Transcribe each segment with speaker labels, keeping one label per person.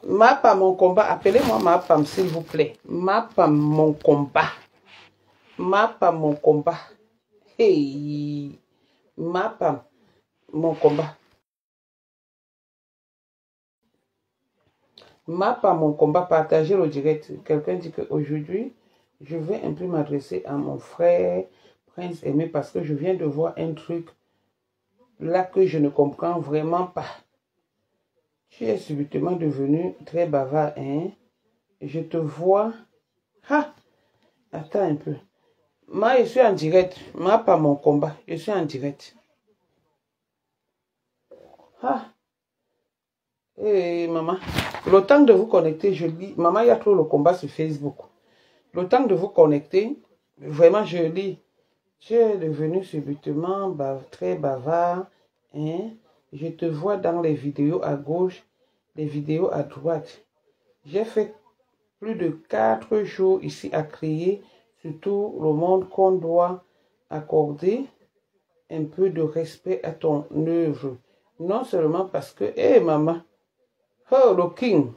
Speaker 1: Ma Pam, mon combat. Appelez-moi Ma Pam, s'il vous plaît. Ma Pam, mon combat. Ma Pam, mon combat. Hey. Ma Pam, mon combat. Ma Pam, mon combat. Partagez le direct. Quelqu'un dit qu'aujourd'hui, je vais un peu m'adresser à mon frère Prince Aimé parce que je viens de voir un truc là que je ne comprends vraiment pas. Tu es subitement devenu très bavard, hein? Je te vois. Ah! Attends un peu. Moi, je suis en direct. Moi, pas mon combat. Je suis en direct. Ah! Eh, maman. Le temps de vous connecter, je lis. Maman, il y a trop le combat sur Facebook. Le temps de vous connecter, vraiment, je lis. Tu es devenu subitement très bavard, hein? Je te vois dans les vidéos à gauche, les vidéos à droite. J'ai fait plus de 4 jours ici à crier sur tout le monde qu'on doit accorder un peu de respect à ton œuvre. Non seulement parce que, hé maman, oh le king,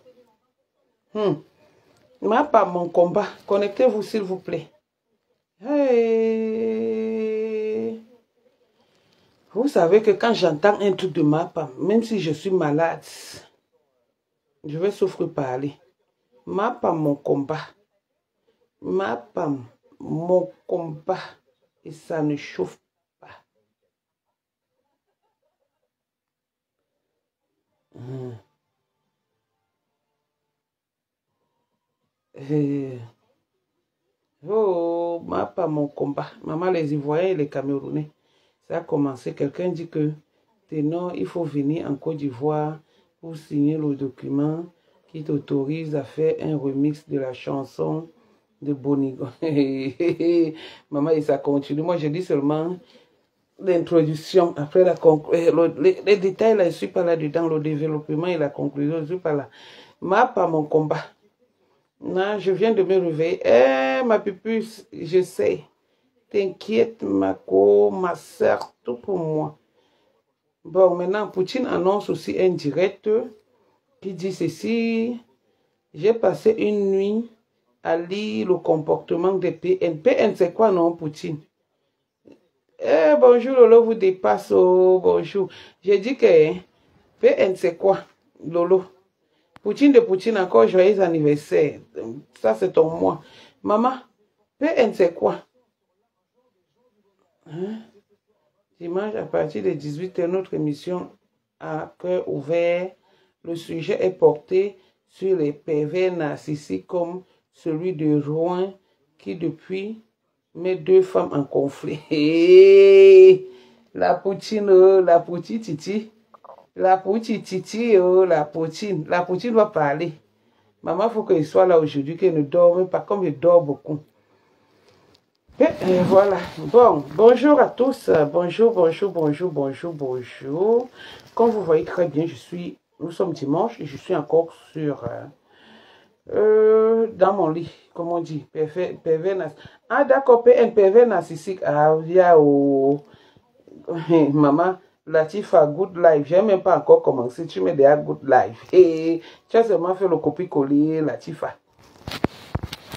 Speaker 1: ma pas mon combat, connectez-vous s'il vous plaît. Hey. Vous savez que quand j'entends un truc de ma femme, même si je suis malade, je vais souffrir parler. Ma femme, mon combat. Ma femme, mon combat. Et ça ne chauffe pas. Oh, ma femme, mon combat. Maman, les Ivoiriens et les Camerounais. Ça a commencé. Quelqu'un dit que non, il faut venir en Côte d'Ivoire pour signer le document qui t'autorise à faire un remix de la chanson de Bonigo. Maman, et ça continue. Moi, je dis seulement l'introduction. Après la conclusion, les détails, là, je ne suis pas là-dedans. Le développement et la conclusion, je ne suis pas là. Ma pas mon combat. Non, je viens de me réveiller. Eh, ma pupuce, je sais. T'inquiète, ma soeur, tout pour moi. Bon, maintenant, Poutine annonce aussi un direct qui dit ceci. J'ai passé une nuit à lire le comportement des PN. PN, c'est quoi, non, Poutine? Eh, bonjour, Lolo vous dépasse. Oh, bonjour. J'ai dit que PN, c'est quoi, Lolo? Poutine de Poutine, encore joyeux anniversaire. Ça, c'est ton mois. Maman, PN, c'est quoi? Hein? Dimanche, à partir de 18h, notre émission à cœur ouvert. Le sujet est porté sur les pervers narcissiques comme celui de Rouen qui depuis met 2 femmes en conflit. Hey, la Poutine, oh, la Poutine titi. La Poutine titi, oh, la Poutine. La Poutine va parler. Maman, il faut qu'elle soit là aujourd'hui, qu'elle ne dorme pas comme elle dort beaucoup. Et voilà. Bon, bonjour à tous. Bonjour, bonjour, bonjour, bonjour, bonjour. Comme vous voyez très bien, nous sommes dimanche et je suis encore sur dans mon lit, comme on dit, pervers narcissique. Ah d'accord, un pervers narcissique. Ah, via au maman, Latifa, good life. J'ai même pas encore commencé. Tu mets déjà good life. Et tu as seulement fait le copier-coller, Latifa.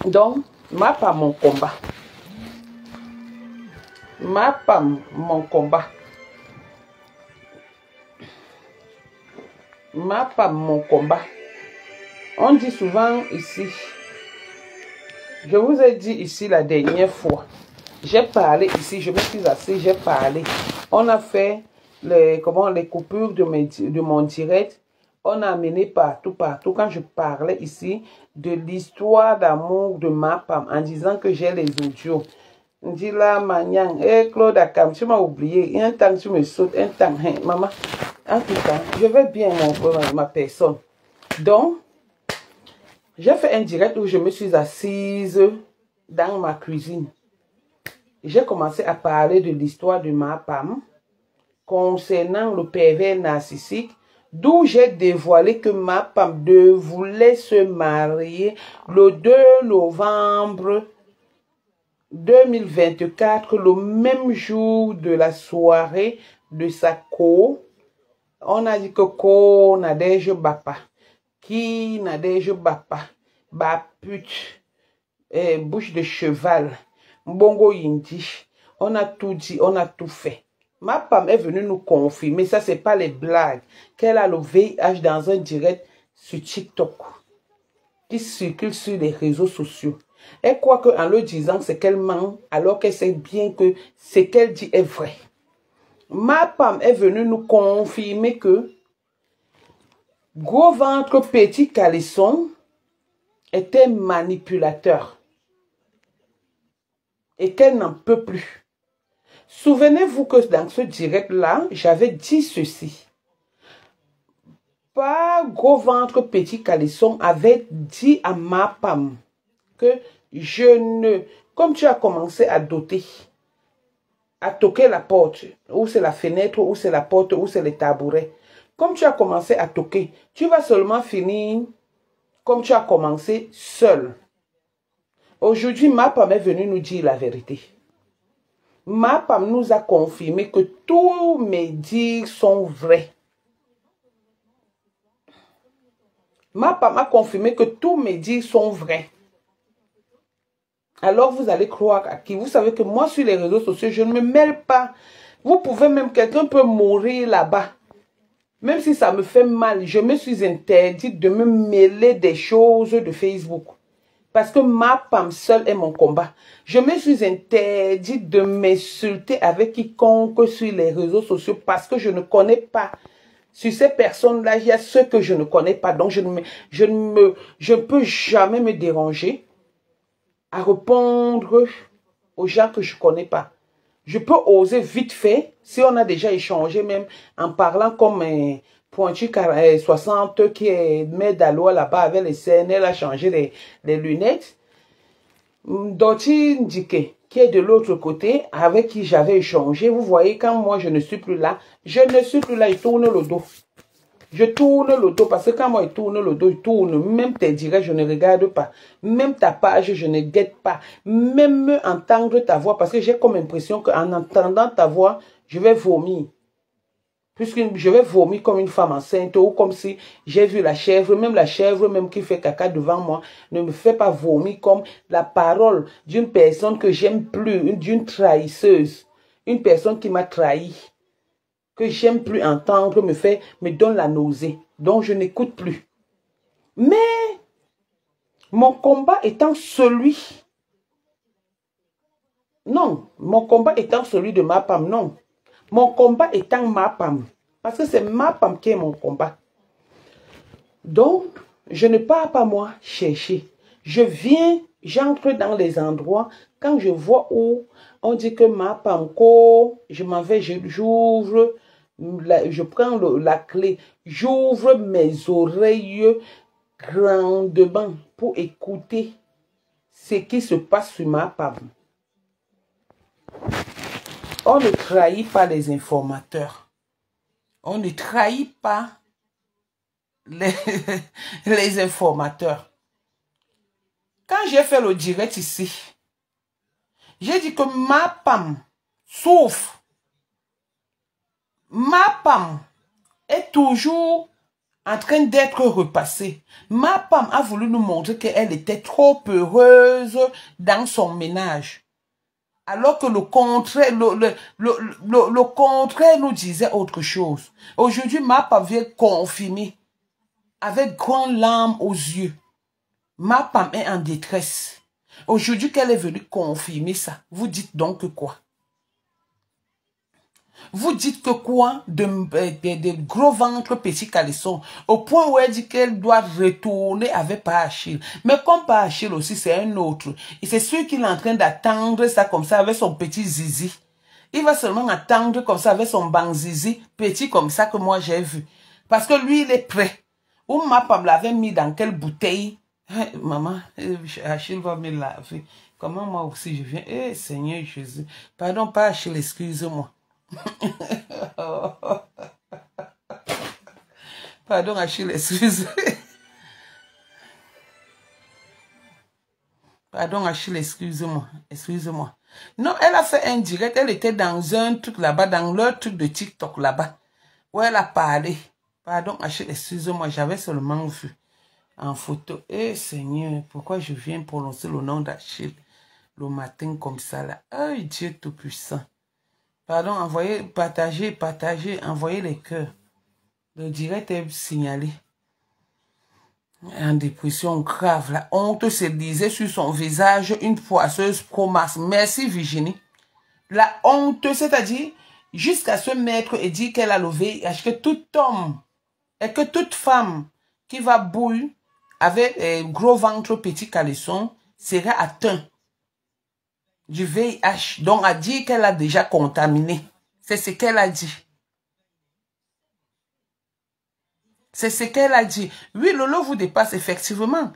Speaker 1: Donc, ma pas mon combat. Ma femme, mon combat. Ma femme, mon combat. On dit souvent ici, je vous ai dit ici la dernière fois, j'ai parlé ici, je me suis assise, j'ai parlé. On a fait les coupures de mon direct. On a amené partout. Quand je parlais ici de l'histoire d'amour de ma femme, en disant que j'ai les audios. On dit là, Magnan, Claude Akam, tu m'as oublié. Un temps, tu me sautes, un temps, hein, maman. En tout cas, je vais bien ma personne. Donc, j'ai fait un direct où je me suis assise dans ma cuisine. J'ai commencé à parler de l'histoire de ma femme concernant le pervers narcissique, d'où j'ai dévoilé que ma femme voulait se marier le 2 novembre 2024, le même jour de la soirée de sa co. On a dit que co n'a déjà bapa. qui n'a des jeux bapa, pute, bouche de cheval, mbongo yindi. On a tout dit, on a tout fait. Ma femme est venue nous confirmer, ça c'est pas les blagues, qu'elle a le VIH dans un direct sur TikTok qui circule sur les réseaux sociaux. Elle croit qu'en le disant, c'est qu'elle ment, alors qu'elle sait bien que ce qu'elle dit est vrai. Ma femme est venue nous confirmer que gros ventre, petit caleçon était manipulateur et qu'elle n'en peut plus. Souvenez-vous que dans ce direct-là, j'avais dit ceci. Pas gros ventre, petit caleçon avait dit à ma femme que je ne... Comme tu as commencé à doter, à toquer la porte, ou c'est la fenêtre, ou c'est la porte, ou c'est les tabourets. Comme tu as commencé à toquer, tu vas seulement finir comme tu as commencé seul. Aujourd'hui, ma femme est venue nous dire la vérité. Ma femme nous a confirmé que tous mes dires sont vrais. Ma femme a confirmé que tous mes dires sont vrais. Alors vous allez croire à qui? Vous savez que moi sur les réseaux sociaux, je ne me mêle pas. Vous pouvez même, quelqu'un peut mourir là-bas. Même si ça me fait mal, je me suis interdite de me mêler des choses de Facebook. Parce que ma femme seule est mon combat. Je me suis interdite de m'insulter avec quiconque sur les réseaux sociaux parce que je ne connais pas. Sur ces personnes-là, il y a ceux que je ne connais pas. Donc, je ne peux jamais me déranger à répondre aux gens que je ne connais pas. Je peux oser vite fait, si on a déjà échangé même en parlant comme un pointu 60 qui est maître d'Alois là-bas avec les scènes, elle a changé les lunettes. Doti Ndike, qui est de l'autre côté, avec qui j'avais échangé. Vous voyez, quand moi je ne suis plus là, je tourne le dos. Je tourne le dos parce que quand moi je tourne le dos, je tourne. Même tes directs, je ne regarde pas. Même ta page, je ne guette pas. Même entendre ta voix, parce que j'ai comme impression qu'en entendant ta voix, je vais vomir. Puisque je vais vomir comme une femme enceinte ou comme si j'ai vu la chèvre même qui fait caca devant moi, ne me fait pas vomir comme la parole d'une personne que j'aime plus, d'une trahisseuse, une personne qui m'a trahi, que j'aime plus entendre, me donne la nausée, donc je n'écoute plus. Mais mon combat étant celui, non, mon combat étant celui de ma femme, non. Mon combat étant ma femme. Parce que c'est ma femme qui est mon combat. Donc, je ne pars pas moi chercher. Je viens, j'entre dans les endroits. Quand je vois où on dit que ma femme, je m'en vais, j'ouvre, je prends la clé, j'ouvre mes oreilles grandement pour écouter ce qui se passe sur ma femme. On ne trahit pas les informateurs. On ne trahit pas les informateurs. Quand j'ai fait le direct ici, j'ai dit que ma femme souffre. Ma femme est toujours en train d'être repassée. Ma femme a voulu nous montrer qu'elle était trop heureuse dans son ménage. Alors que le contraire, le contraire nous disait autre chose. Aujourd'hui, ma femme vient confirmer avec grande larmes aux yeux. Ma femme est en détresse. Aujourd'hui qu'elle est venue confirmer ça, vous dites donc quoi? Vous dites que quoi? De gros ventre, petit caleçon. Au point où elle dit qu'elle doit retourner avec Pa Achille. Mais comme Pa Achille aussi, c'est un autre. Et c'est sûr qu'il est en train d'attendre ça comme ça avec son petit zizi. Il va seulement attendre comme ça avec son bang zizi, petit comme ça que moi j'ai vu. Parce que lui, il est prêt. Ou ma femme l'avait mis dans quelle bouteille? Hey, maman, Achille va me laver. Comment moi aussi je viens? Eh, Seigneur Jésus. Pardon, Pa Achille, excuse-moi. Pardon Achille, excuse. Pardon Achille, excuse-moi. Excuse-moi. Non, elle a fait un direct. Elle était dans un truc là-bas, dans leur truc de TikTok là-bas, où elle a parlé. Pardon Achille, excuse-moi, j'avais seulement vu. en photo. Eh Seigneur, pourquoi je viens prononcer le nom d'Achille le matin comme ça là? Oh Dieu Tout-Puissant. Pardon, envoyez, partagez, envoyez les cœurs. Le direct est signalé. En dépression grave, la honte se lisait sur son visage, une poisseuse promesse. Merci Virginie. La honte, c'est-à-dire, jusqu'à se mettre et dire qu'elle a le VIH, que tout homme et que toute femme qui va bouillir avec gros ventre, petit caleçon, sera atteint du VIH. Donc, a dit qu'elle a déjà contaminé. C'est ce qu'elle a dit. C'est ce qu'elle a dit. Oui, Lolo vous dépasse effectivement.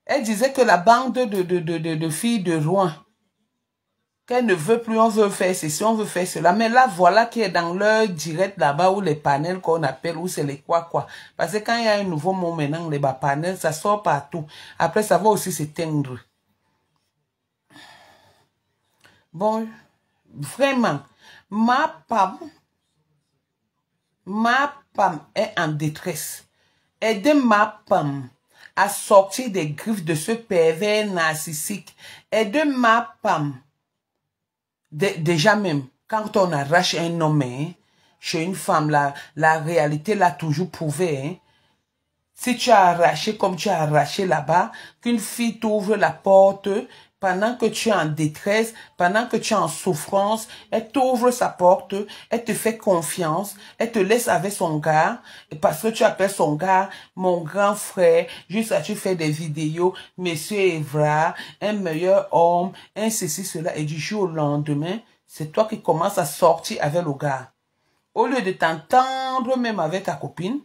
Speaker 1: Elle disait que la bande de filles de Rouen, qu'elle ne veut plus, on veut faire ceci, on veut faire cela. Mais là, voilà qui est dans leur direct là-bas, ou les panels qu'on appelle, ou c'est les quoi. Parce que quand il y a un nouveau mot maintenant, les panels, ça sort partout. Après, ça va aussi s'éteindre. Bon, vraiment, ma femme est en détresse. Aidez ma femme à sortir des griffes de ce pervers narcissique. Aidez ma femme. Déjà même, quand on arrache un homme, hein, chez une femme, la réalité l'a toujours prouvé. Hein. Si tu as arraché comme tu as arraché là-bas, qu'une fille t'ouvre la porte, pendant que tu es en détresse, pendant que tu es en souffrance, elle t'ouvre sa porte, elle te fait confiance, elle te laisse avec son gars, et parce que tu appelles son gars, mon grand frère, juste à tu fais des vidéos, Monsieur Evra, un meilleur homme, un ceci, cela, et du jour au lendemain, c'est toi qui commences à sortir avec le gars. Au lieu de t'entendre même avec ta copine,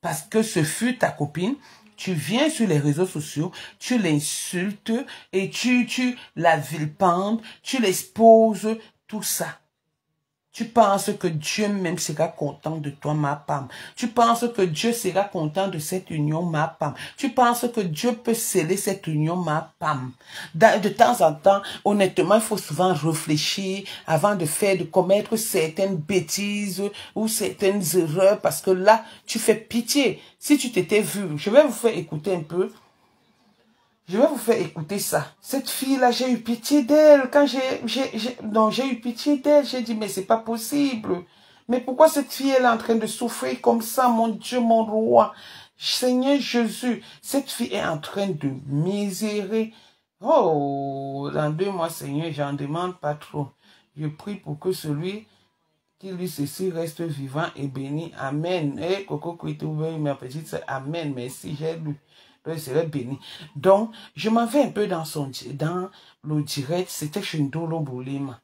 Speaker 1: parce que ce fut ta copine, tu viens sur les réseaux sociaux, tu l'insultes et tu la vilipendes, tu l'exposes, tout ça. Tu penses que Dieu même sera content de toi, ma femme. Tu penses que Dieu sera content de cette union, ma femme. Tu penses que Dieu peut sceller cette union, ma femme. De temps en temps, honnêtement, il faut souvent réfléchir avant de commettre certaines bêtises ou certaines erreurs parce que là, tu fais pitié. Si tu t'étais vu, je vais vous faire écouter un peu. Je vais vous faire écouter ça. Cette fille-là, j'ai eu pitié d'elle. Quand j'ai eu pitié d'elle, j'ai dit, mais c'est pas possible. Mais pourquoi cette fille, elle est en train de souffrir comme ça, mon Dieu, mon roi? Seigneur Jésus, cette fille est en train de misérer. Oh, dans 2 mois, Seigneur, j'en demande pas trop. Je prie pour que celui qui lui ceci reste vivant et béni. Amen. Eh, Coco Kouitou, ma petite sœur, amen. Merci, j'ai lu. Donc, il serait béni. Donc, je m'en vais un peu dans le direct. C'était chez Ndolo Moulima.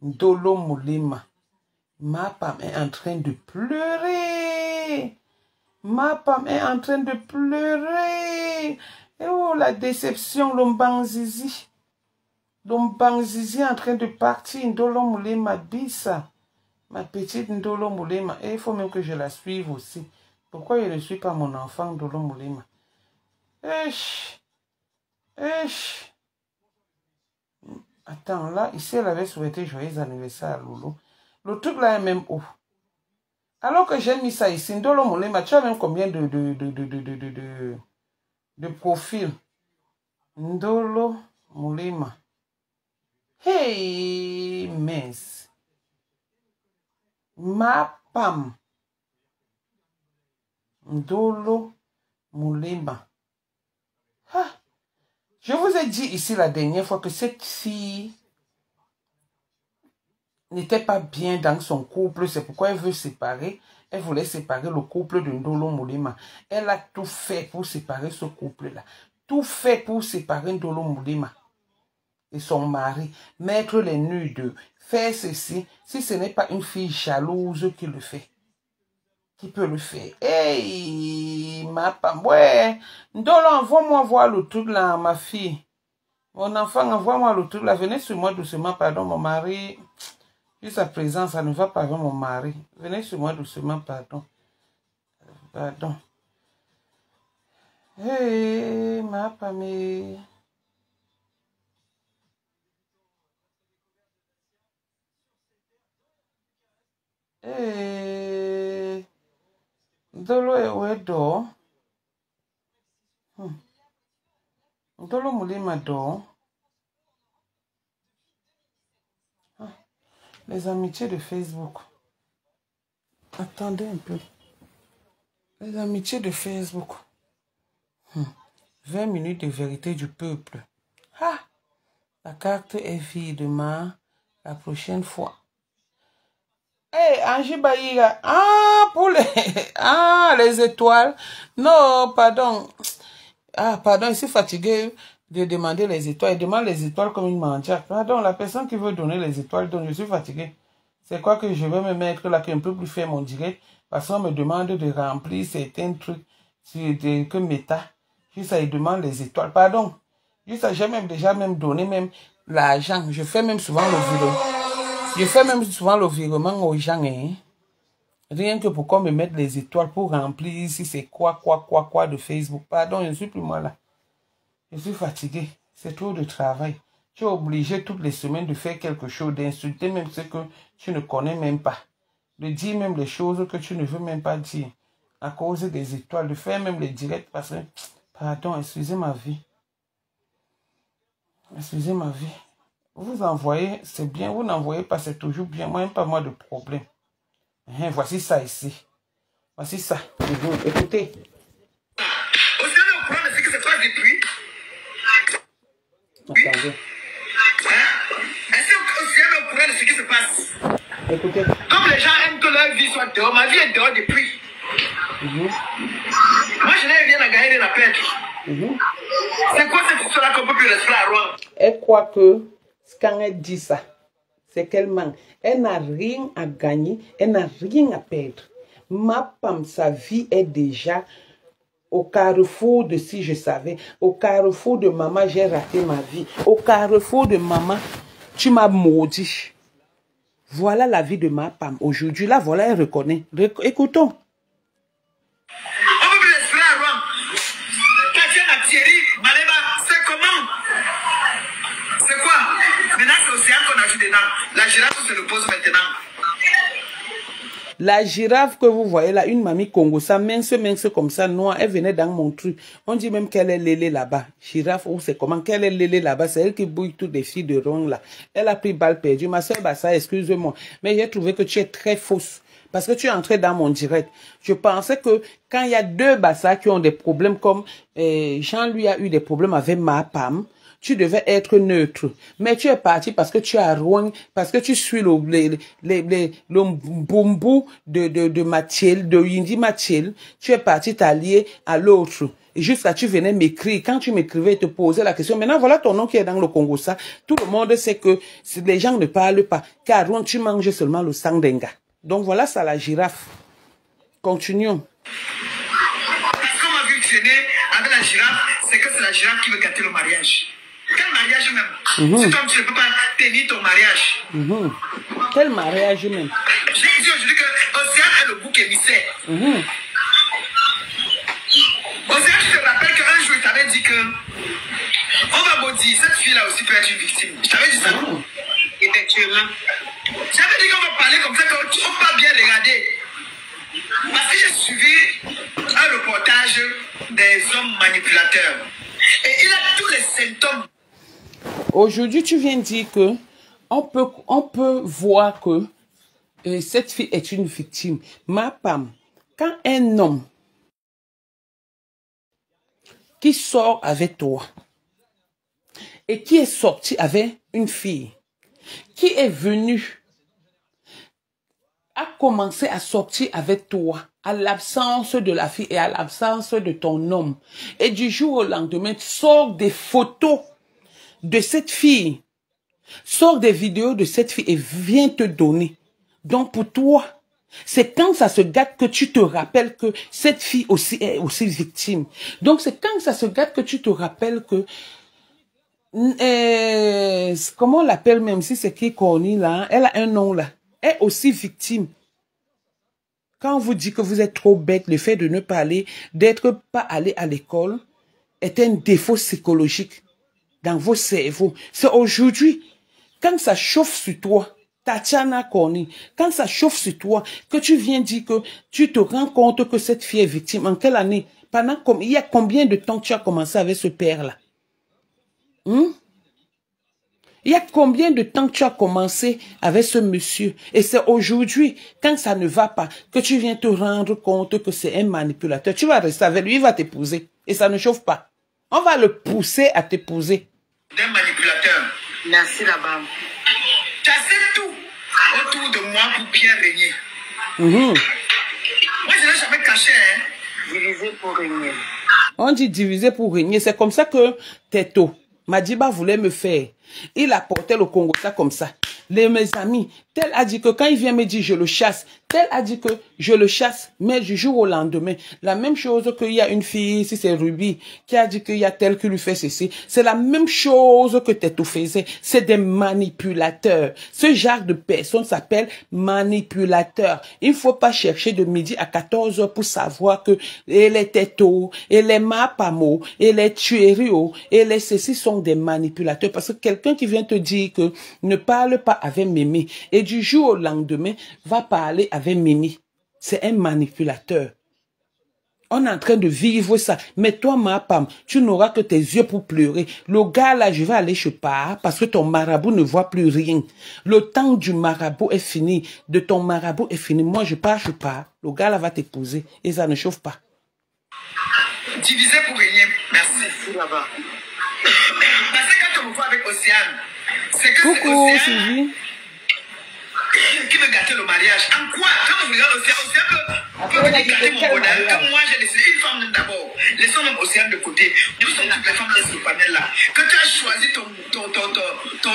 Speaker 1: Ndolo Moulima. Ma femme est en train de pleurer. Ma femme est en train de pleurer. Et oh, la déception, Lombang Zizi. Lombang Zizi est en train de partir. Ndolo Moulima, Bissa. Ma petite Ndolo Moulema. Et il faut même que je la suive aussi. Pourquoi je ne suis pas mon enfant Ndolo Moulema? Attends, là, ici, elle avait souhaité joyeux anniversaire à Loulou. Le truc là est même haut. Alors que j'ai mis ça ici, Ndolo Moulema, tu as même combien de profils? Ndolo Moulema. Hey, mince. Ma Pam. Ndolo Moulema. Ah. Je vous ai dit ici la dernière fois que cette fille n'était pas bien dans son couple. C'est pourquoi elle veut séparer. Elle voulait séparer le couple de Ndolo Moulema. Elle a tout fait pour séparer ce couple-là. Tout fait pour séparer Ndolo Moulema et son mari. Mettre les nus d'eux. Faire ceci. Si ce n'est pas une fille jalouse qui le fait. Qui peut le faire. Hey, ma femme. Ouais. Ndolo, envoie-moi voir le truc là, ma fille. Mon enfant, envoie-moi le truc là. Venez sur moi doucement, pardon, mon mari. Juste à présent, ça ne va pas avec mon mari. Venez sur moi doucement, pardon. Pardon. Hey, ma famille. Hey. Dolo est où est dehors? Ndolo Moulema dort. Les amitiés de Facebook. Attendez un peu. Les amitiés de Facebook. 20 minutes de vérité du peuple. Ah! La carte est vide demain. La prochaine fois. Hey, Angie Baïga. Ah, pour les... Ah, les étoiles. Non, pardon. Ah, pardon, je suis fatigué de demander les étoiles. Il demande les étoiles comme une mendiante. Pardon, la personne qui veut donner les étoiles, donc je suis fatigué. C'est quoi que je vais me mettre là, que je ne peux plus faire mon direct, parce qu'on me demande de remplir certains trucs que Meta. Juste, il demande les étoiles. Pardon. Juste, j'ai même déjà donné même l'argent. Je fais même souvent le virement. Je fais même souvent le virement aux gens. Hein. Rien que pour qu'on me mette les étoiles pour remplir ici, c'est quoi de Facebook. Pardon, je ne suis plus moi là. Je suis fatigué. C'est trop de travail. Tu es obligé toutes les semaines de faire quelque chose, d'insulter même ce que tu ne connais même pas. De dire même les choses que tu ne veux même pas dire. À cause des étoiles. De faire même les directs parce que... Pardon, excusez ma vie. Excusez ma vie. Vous envoyez, c'est bien. Vous n'envoyez pas, c'est toujours bien. Moi, pas moi de problème. Voici ça ici. Voici ça. Écoutez.
Speaker 2: Vous êtes au courant de ce qui se passe depuis?
Speaker 1: Attendez.
Speaker 2: Est-ce que vous êtes au courant de ce qui se passe?
Speaker 1: Écoutez.
Speaker 2: Comme les gens aiment que leur vie soit dehors, ma vie est dehors depuis. Moi, je n'ai rien à gagner, rien à perdre. C'est quoi cette histoire-là qu'on peut plus rester à Rouen?
Speaker 1: Elle croit que quand elle dit ça, c'est qu'elle manque. Elle n'a rien à gagner, elle n'a rien à perdre. Ma femme, sa vie est déjà au carrefour de si je savais, au carrefour de maman, j'ai raté ma vie, au carrefour de maman, tu m'as maudit. Voilà la vie de ma femme. Aujourd'hui, là, voilà, elle reconnaît. Écoutons.
Speaker 2: On peut plus rester à Rouen. Tatiana, Thierry, Malema, c'est comment? C'est quoi? Maintenant, c'est l'océan qu'on a vu dedans. La girafe se repose maintenant.
Speaker 1: La girafe que vous voyez là, une mamie Congo, ça mince comme ça, noire, elle venait dans mon truc. On dit même qu'elle est lélé là-bas. Girafe, ou c'est comment qu'elle est lélé là-bas, c'est elle qui bouille toutes les filles de Rouen là. Elle a pris balle perdue. Ma soeur Bassa, excuse-moi, mais j'ai trouvé que tu es très fausse. Parce que tu es entré dans mon direct. Je pensais que quand il y a deux Bassa qui ont des problèmes comme Jean lui a eu des problèmes avec ma Pam, tu devais être neutre. Mais tu es parti parce que tu as Rouen, parce que tu suis le bombou de Mathilde, de Yindi Mathilde. Tu es parti t'allier à l'autre. Et jusqu'à tu venais m'écrire. Quand tu m'écrivais, te posais la question. Maintenant, voilà ton nom qui est dans le Congo. Ça, tout le monde sait que les gens ne parlent pas. Car Rouen, tu manges seulement le sang d'un gars. Donc voilà ça, la girafe. Continuons.
Speaker 2: Parce qu'on m'a vu traîner avec la girafe, c'est que c'est la girafe qui veut gâter le mariage. Quel mariage même? Si toi, tu ne peux pas tenir ton mariage.
Speaker 1: Quel mariage même?
Speaker 2: J'ai dit aujourd'hui que Océane est le bouc émissaire. Océane, tu te rappelles qu'un jour, il t'avait dit que on va maudire, cette fille-là aussi peut être une victime. Je t'avais dit ça. Effectivement. J'avais dit qu'on va parler comme ça, qu'on ne pas bien regarder. Parce que j'ai suivi un reportage des hommes manipulateurs. Et il a tous les symptômes.
Speaker 1: Aujourd'hui, tu viens dire que on peut voir que cette fille est une victime. Ma femme, quand un homme qui sort avec toi et qui est sorti avec une fille, qui est venu, a commencé à sortir avec toi, à l'absence de la fille et à l'absence de ton homme, et du jour au lendemain, sort des photos de cette fille, sort des vidéos de cette fille et vient te donner. Donc pour toi, c'est quand ça se gâte que tu te rappelles que cette fille aussi est aussi victime. Donc c'est quand ça se gâte que tu te rappelles que comment on l'appelle même si c'est qui Corny là, elle a un nom là, est aussi victime. Quand on vous dit que vous êtes trop bête, le fait de ne pas aller, d'être pas allé à l'école est un défaut psychologique dans vos cerveaux. C'est aujourd'hui, quand ça chauffe sur toi, Tatiana Corny, quand ça chauffe sur toi, que tu viens dire que tu te rends compte que cette fille est victime, en quelle année? il y a combien de temps tu as commencé avec ce père-là? Il y a combien de temps tu as commencé avec ce monsieur? Et c'est aujourd'hui, quand ça ne va pas, que tu viens te rendre compte que c'est un manipulateur. Tu vas rester avec lui, il va t'épouser. Et ça ne chauffe pas. On va le pousser à t'épouser.
Speaker 2: D'un manipulateur. Merci là-bas. Tu as fait tout autour de moi pour bien régner. Moi, je n'ai jamais caché, hein. Diviser pour régner.
Speaker 1: On dit diviser pour régner. C'est comme ça que Teto, Madiba voulait me faire. Il apportait le Congo ça comme ça. Mes amis, tel a dit que quand il vient me dire je le chasse, tel a dit que je le chasse, mais du jour au lendemain, la même chose qu'il y a une fille, si c'est Ruby, qui a dit qu'il y a tel qui lui fait ceci, c'est la même chose que Teto faisait. C'est des manipulateurs. Ce genre de personne s'appelle manipulateur. Il ne faut pas chercher de midi à 14 h pour savoir que les Teto, et les Mapamo, et les Tuerio, et les ceci sont des manipulateurs. Parce que quelqu'un qui vient te dire que ne parle pas avec Mémé, et du jour au lendemain, va parler avec Mimi. C'est un manipulateur. On est en train de vivre ça. Mais toi, ma femme, tu n'auras que tes yeux pour pleurer. Le gars là, je vais aller chez Paa parce que ton marabout ne voit plus rien. Le temps du marabout est fini. De ton marabout est fini. Moi, je pars chez Paa. Le gars là va t'épouser et ça ne chauffe pas.
Speaker 2: Diviser pour régner. Merci là-bas. Parce que quand on me voit avec Océane, c'est que
Speaker 1: coucou,
Speaker 2: c'est Océane
Speaker 1: Sylvie.
Speaker 2: qui veut gâter le mariage. En quoi? Quand on regarde Océane peut me gâter mon bonheur. Que moi j'ai décidé, une femme d'abord, laissons même Océane de côté. Nous sommes toutes les femmes de ce panel-là. Que tu as choisi ton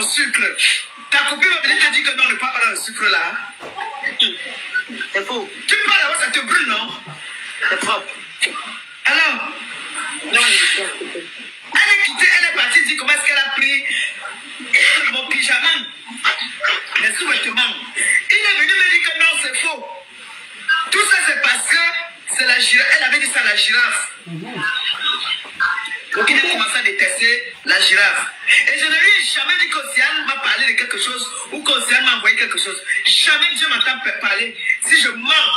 Speaker 2: sucre. Ta copine va venir te dire que non, ne parle pas dans le sucre là. C'est faux. Tu parles d'abord, ça te brûle, non? C'est propre. Alors? Non, elle est quittée, elle est partie dire comment est-ce qu'elle a pris mon pyjama, les sous-vêtements. Il est venu me dire que non, c'est faux. Tout ça, c'est parce que c'est la girafe. Elle avait dit ça à la girafe. Donc il a commencé à détester la girafe. Et je ne lui ai jamais dit qu'Océane m'a parlé de quelque chose ou qu'Océane m'a envoyé quelque chose. Jamais Dieu m'entend parler. Si je mens,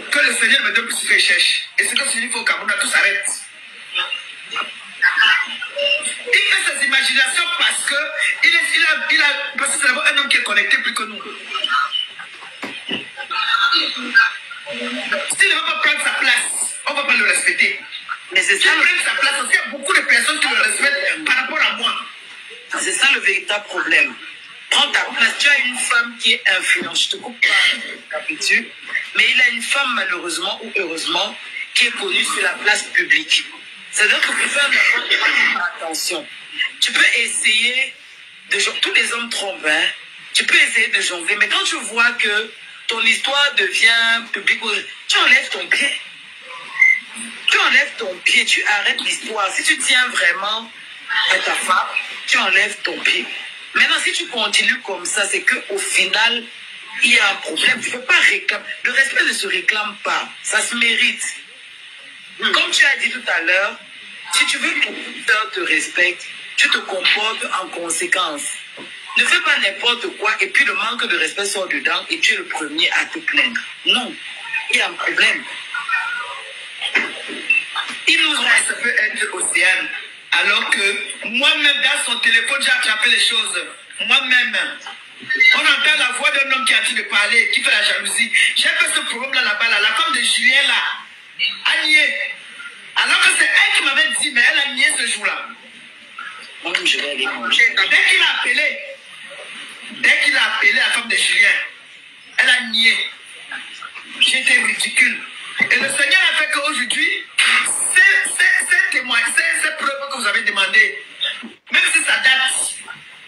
Speaker 2: que le Seigneur me donne plus ce que je cherche. Et ce que je dis, il faut au Cameroun, tout s'arrête. Il fait ses imaginations parce que parce que c'est d'abord un homme qui est connecté plus que nous. S'il ne veut pas prendre sa place, on ne va pas le respecter. Mais c'est ça. S'il prend sa place, il y a beaucoup de personnes qui le respectent par rapport à moi. C'est ça le véritable problème. Prends ta place. Tu as une femme qui est influente. Je te coupe pas, Capitu. Mais il a une femme, malheureusement ou heureusement, qui est connue sur la place publique. C'est-à-dire que pour faire d'abord attention. Tu peux essayer de jongler. Tous les hommes trompent, hein. Tu peux essayer de jongler. Mais quand tu vois que ton histoire devient publique, tu enlèves ton pied. Tu enlèves ton pied, tu arrêtes l'histoire. Si tu tiens vraiment à ta femme, tu enlèves ton pied. Maintenant, si tu continues comme ça, c'est qu'au final, il y a un problème. Tu ne peux pas réclamer. Le respect ne se réclame pas. Ça se mérite. Comme tu as dit tout à l'heure, si tu veux que ton père te respecte, tu te comportes en conséquence. Ne fais pas n'importe quoi et puis le manque de respect sort dedans et tu es le premier à te plaindre. Non, il y a un problème. Il nous reste, ça peut être Océane. Alors que moi-même, dans son téléphone, j'ai attrapé les choses. Moi-même. On entend la voix d'un homme qui a dit de parler, qui fait la jalousie. J'ai fait ce problème-là là-bas, là. La femme de Julien, là, a nié. Alors que c'est elle qui m'avait dit, mais elle a nié ce jour-là. Moi-même, je vais aller manger. Dès qu'il a appelé la femme de Julien, elle a nié. J'étais ridicule. Et le Seigneur a fait qu'aujourd'hui, ces témoignages, ces preuves que vous avez demandées, même si ça date,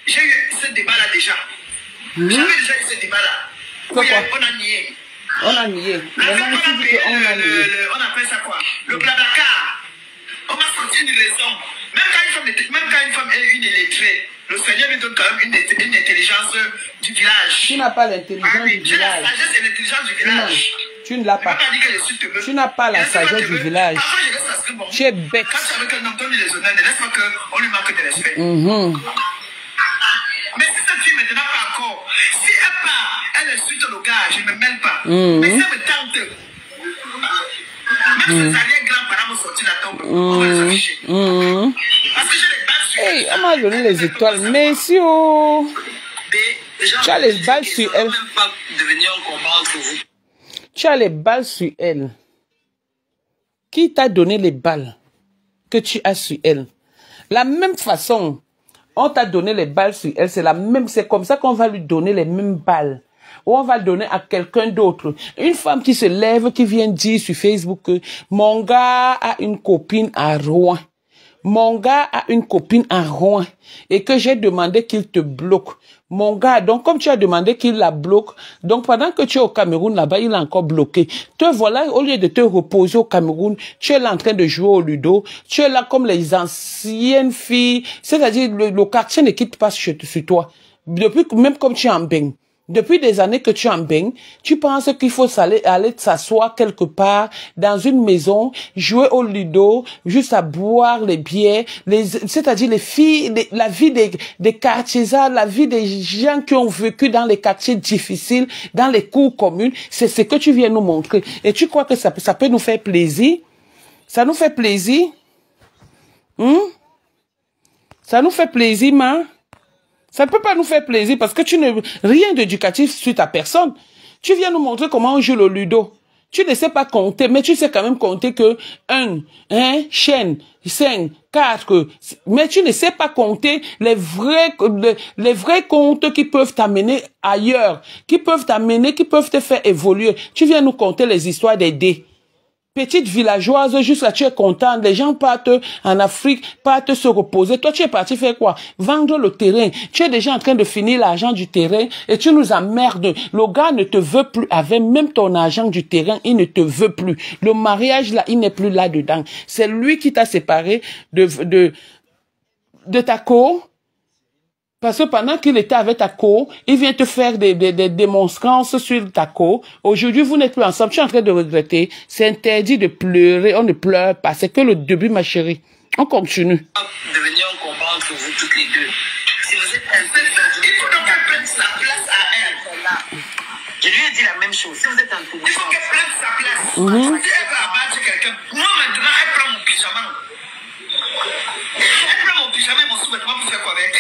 Speaker 2: j'ai eu ce débat-là déjà. J'avais déjà eu ce débat-là. Oui, on a nié.
Speaker 1: On a nié.
Speaker 2: On appelle ça quoi? Le blablacar. On m'a sorti une raison. Même quand une femme est une illettrée, le Seigneur lui donne quand même une intelligence du village.
Speaker 1: Tu n'as pas l'intelligence du village.
Speaker 2: La sagesse et l'intelligence du village.
Speaker 1: Tu ne l'as pas. Tu n'as pas la sagesse du village. Tu es bête.
Speaker 2: Quand tu es avec un homme, donne-lui les honneurs, ne laisse pas qu'on lui manque de respect. Mais si cette fille ne maintenant pas encore, si elle part, elle insulte le gars, je ne me mêle pas. Mais ça me tente. Même si les arrière-grands-parents m'ont sorti la tombe, on va les afficher. Parce que j'ai les balles sur elle.
Speaker 1: Hey, on m'a donné les étoiles. Merci, oh. Tu as les balles sur elle. Tu as les balles sur elle. Qui t'a donné les balles que tu as sur elle? La même façon, on t'a donné les balles sur elle, c'est la même, c'est comme ça qu'on va lui donner les mêmes balles. Ou on va le donner à quelqu'un d'autre. Une femme qui se lève, qui vient dire sur Facebook que mon gars a une copine à Rouen. Mon gars a une copine à Rouen et que j'ai demandé qu'il te bloque. Mon gars, donc comme tu as demandé qu'il la bloque, donc pendant que tu es au Cameroun là-bas, il a encore bloqué. Te voilà, au lieu de te reposer au Cameroun, tu es là en train de jouer au ludo, tu es là comme les anciennes filles, c'est-à-dire le quartier ne quitte pas sur toi. Depuis, même comme tu es en baigne. Depuis des années que tu en baignes, tu penses qu'il faut aller s'asseoir quelque part dans une maison, jouer au ludo, juste à boire les bières, c'est-à-dire les filles, la vie des quartiers, la vie des gens qui ont vécu dans les quartiers difficiles, dans les cours communes, c'est ce que tu viens nous montrer. Et tu crois que ça peut nous faire plaisir? Ça nous fait plaisir? Ça nous fait plaisir, man? Ça ne peut pas nous faire plaisir parce que tu n'as rien d'éducatif sur ta personne. Tu viens nous montrer comment on joue le ludo. Tu ne sais pas compter, mais tu sais quand même compter que 1, chaîne, 5, 4, mais tu ne sais pas compter les vrais comptes qui peuvent t'amener ailleurs, qui peuvent te faire évoluer. Tu viens nous conter les histoires des dés. Petite villageoise, juste là, tu es contente. Les gens partent en Afrique, partent se reposer. Toi, tu es parti faire quoi? Vendre le terrain. Tu es déjà en train de finir l'argent du terrain et tu nous emmerdes. Le gars ne te veut plus avec même ton argent du terrain. Il ne te veut plus. Le mariage, là, il n'est plus là-dedans. C'est lui qui t'a séparé de ta co. Parce que pendant qu'il était avec ta co, il vient te faire des démonstrances sur ta co. Aujourd'hui, vous n'êtes plus ensemble. Tu es en train de regretter. C'est interdit de pleurer. On ne pleure pas. C'est que le début, ma chérie. On continue.
Speaker 2: Devenir un combat entre vous toutes les deux. Si vous êtes un peu, il faut donc qu'elle prenne sa place à elle. Je lui ai dit la même chose. Si vous êtes un peu, il faut qu'elle prenne sa place. Si elle va abattre quelqu'un, moi maintenant, elle prend mon pyjama. Elle prend mon pyjama et mon sous-vêtement pour faire quoi avec?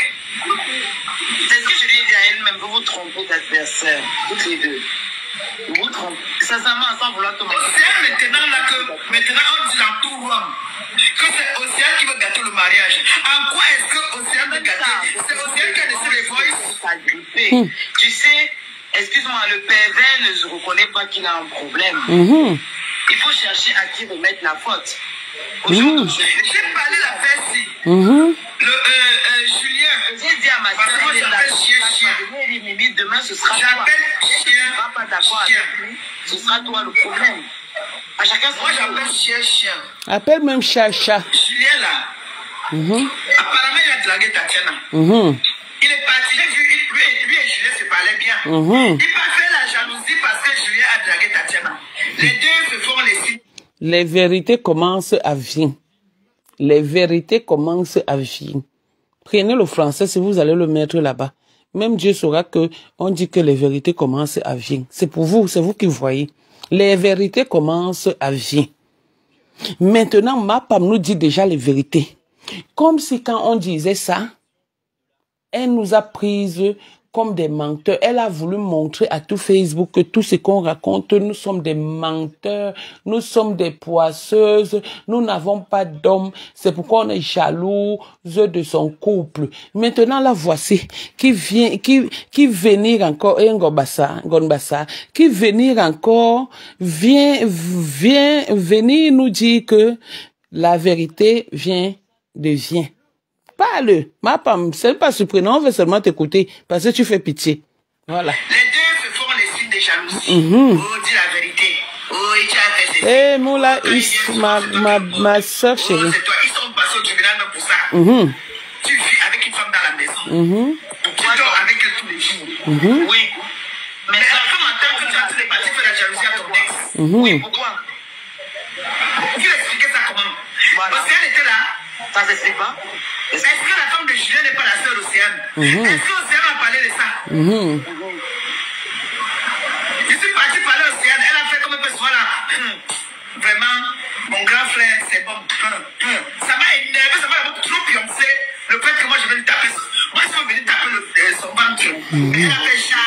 Speaker 2: C'est ce que je lui ai dit à elle-même, vous vous trompez d'adversaire, toutes les deux. Vous vous trompez. Sincèrement, sans vouloir tout mentir. C'est maintenant là que, maintenant on dit dans tout Rome, que c'est Océane qui veut gâter le mariage. En quoi est-ce que Océane veut gâter? C'est Océane qui a laissé les voices. Tu sais, excuse-moi, le pervers ne se reconnaît pas qu'il a un problème. Il faut chercher à qui remettre la faute. Aujourd'hui, j'ai parlé la fesse-ci. Julien, j'ai dit à ma soeur, moi j'appelle chien. Demain ce sera toi. Si tu ne vas pas d'accord avec lui, ce sera toi le problème. À chacun son. Moi j'appelle chien.
Speaker 1: Appelle même chat.
Speaker 2: Julien là. Apparemment il a dragué Tatiana. Il est parti, j'ai vu, lui et Julien se parlaient bien. Il m'a fait la jalousie parce que Julien a dragué Tatiana. Les deux se font les signes.
Speaker 1: Les vérités commencent à venir. Les vérités commencent à venir. Prenez le français si vous allez le mettre là-bas. Même Dieu saura que on dit que les vérités commencent à venir. C'est pour vous, c'est vous qui voyez. Les vérités commencent à venir. Maintenant, Mapam nous dit déjà les vérités. Comme si quand on disait ça, elle nous a prises comme des menteurs. Elle a voulu montrer à tout Facebook que tout ce qu'on raconte, nous sommes des menteurs, nous sommes des poisseuses, nous n'avons pas d'homme. C'est pourquoi on est jaloux de son couple. Maintenant, la voici qui vient, qui venir encore, qui venir encore, vient venir nous dire que la vérité devient. Parle, ma femme, c'est pas surprenant, on veut seulement t'écouter parce que tu fais pitié. Voilà.
Speaker 2: Les deux se font les signes de jalousie. Oh, dis la vérité. Oh, et tu as fait
Speaker 1: ceci. Eh, Moula, ma soeur chérie.
Speaker 2: Oh, c'est toi, ils sont passés au tribunal même pour ça. Tu vis avec une femme dans la maison. Tu dors avec elle tous les jours. Oui. Mais la femme entend que tu as tous les partis fait la jalousie à ton ex. Oui, pourquoi? Tu expliquais ça comment? Parce qu'elle était là. Ça s'explique pas? Est-ce que la femme de Julien n'est pas la sœur d'Océane? Est-ce que Océane a parlé de ça? Je suis parti parler à Océane. Elle a fait comme un peu souvent là. Vraiment, frère, c'est bon. Ça m'a énervé, ça m'a trop pioncé. Le fait que moi, je vais lui taper. Moi, je vais venir taper son ventre. Et elle a fait ça.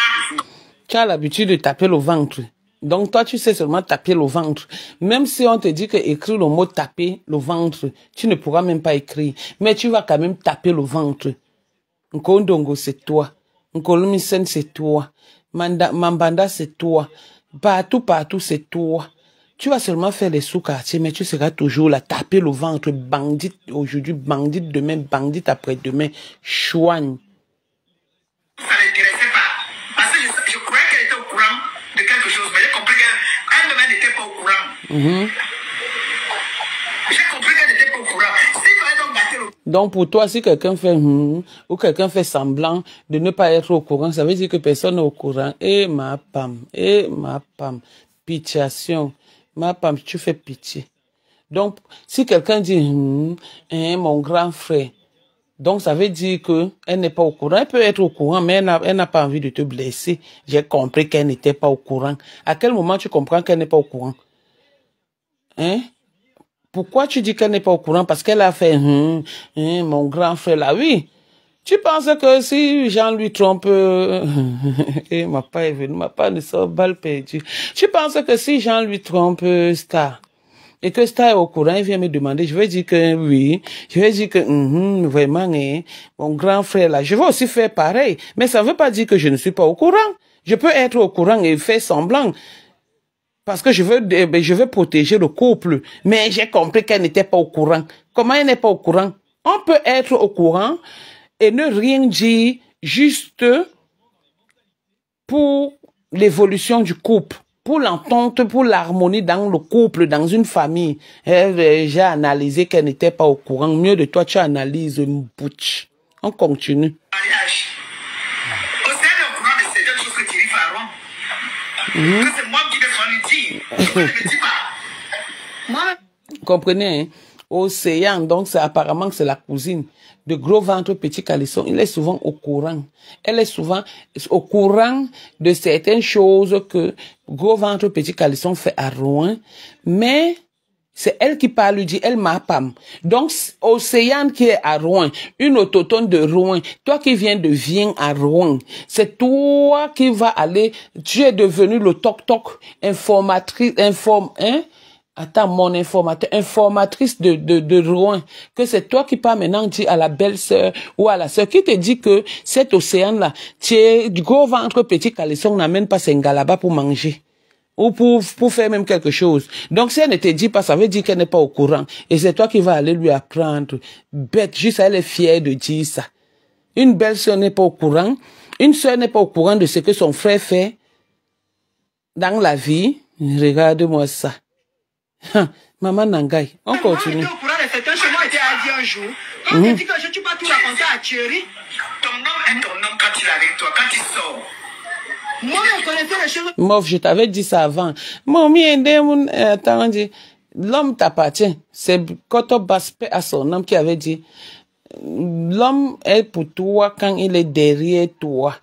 Speaker 1: Tu as l'habitude de taper le ventre. Donc, toi, tu sais seulement taper le ventre. Même si on te dit que écrire le mot taper le ventre, tu ne pourras même pas écrire. Mais tu vas quand même taper le ventre. Nkondongo, c'est toi. Nkolomisen, c'est toi. Mambanda, c'est toi. Partout, c'est toi. Tu vas seulement faire les sous-quartiers, mais tu seras toujours là, taper le ventre, bandit aujourd'hui, bandit demain, bandit après-demain, chouagne.
Speaker 2: Ça ne l'intéressait pas. Parce que je croyais qu'elle était au courant de quelque chose, mais j'ai compris qu'elle-même n'était pas au courant. J'ai compris qu'elle n'était pas au courant. S'il fallait donc battre le...
Speaker 1: Donc pour toi, si quelqu'un fait ou quelqu'un fait semblant de ne pas être au courant, ça veut dire que personne n'est au courant. Eh ma pam, pitiation. Ma pam, tu fais pitié. Donc, si quelqu'un dit, mon grand frère, donc ça veut dire que elle n'est pas au courant. Elle peut être au courant, mais elle n'a pas envie de te blesser. J'ai compris qu'elle n'était pas au courant. À quel moment tu comprends qu'elle n'est pas au courant? Hein? Pourquoi tu dis qu'elle n'est pas au courant? Parce qu'elle a fait, mon grand frère là, oui. Tu penses que si Jean lui trompe, et ma part est venue, ma part ne sort balle perdue. Tu penses que si Jean lui trompe Star, et que Star est au courant, il vient me demander, je vais dire que oui, je vais dire que vraiment, mon grand frère là, je vais aussi faire pareil, mais ça ne veut pas dire que je ne suis pas au courant. Je peux être au courant et faire semblant, parce que je veux protéger le couple, mais j'ai compris qu'elle n'était pas au courant. Comment elle n'est pas au courant? On peut être au courant et ne rien dire juste pour l'évolution du couple, pour l'entente, pour l'harmonie dans le couple, dans une famille. J'ai analysé qu'elle n'était pas au courant. Mieux de toi, tu analyses une bouche. On continue.
Speaker 2: Mariage. Océane est au courant de certaines choses que Thierry Faron. Que c'est moi qui vais s'en lui dire. Je ne le dis pas. Moi.
Speaker 1: Comprenez, hein? Océane, donc c'est apparemment que c'est la cousine de Gros Ventre Petit Calisson. Il est souvent au courant. Elle est souvent au courant de certaines choses que Gros Ventre Petit Calisson fait à Rouen, mais c'est elle qui parle, lui dit, elle m'a pas. Donc, Océane qui est à Rouen, une autochtone de Rouen, toi qui viens de Vienne à Rouen, c'est toi qui vas aller, tu es devenu le toc-toc informatrice, Attends, mon informatrice de Rouen, que c'est toi qui parles maintenant, dit à la belle-sœur ou à la sœur, qui te dit que cet océan-là, tu es du Gros Ventre Petit Calisson, n'amène pas ses là-bas pour manger. Ou pour faire même quelque chose. Donc, si elle ne te dit pas, ça veut dire qu'elle n'est pas au courant. Et c'est toi qui vas aller lui apprendre. Bête, juste elle est fière de dire ça. Une belle-sœur n'est pas au courant. Une sœur n'est pas au courant de ce que son frère fait dans la vie. Regarde-moi ça. Maman Nangai, on continue.
Speaker 2: Moi, au courant de certaines choses, moi, j'ai dit un jour. On te dit que je ne peux pas tout raconter à Thierry. Ton homme est ton homme quand il est avec toi, quand il sort. Moi, je connaissais les choses.
Speaker 1: Mof, je t'avais dit ça avant. Attends, l'homme t'appartient. C'est Koto Baspé à son homme qui avait dit, l'homme est pour toi quand il est derrière toi.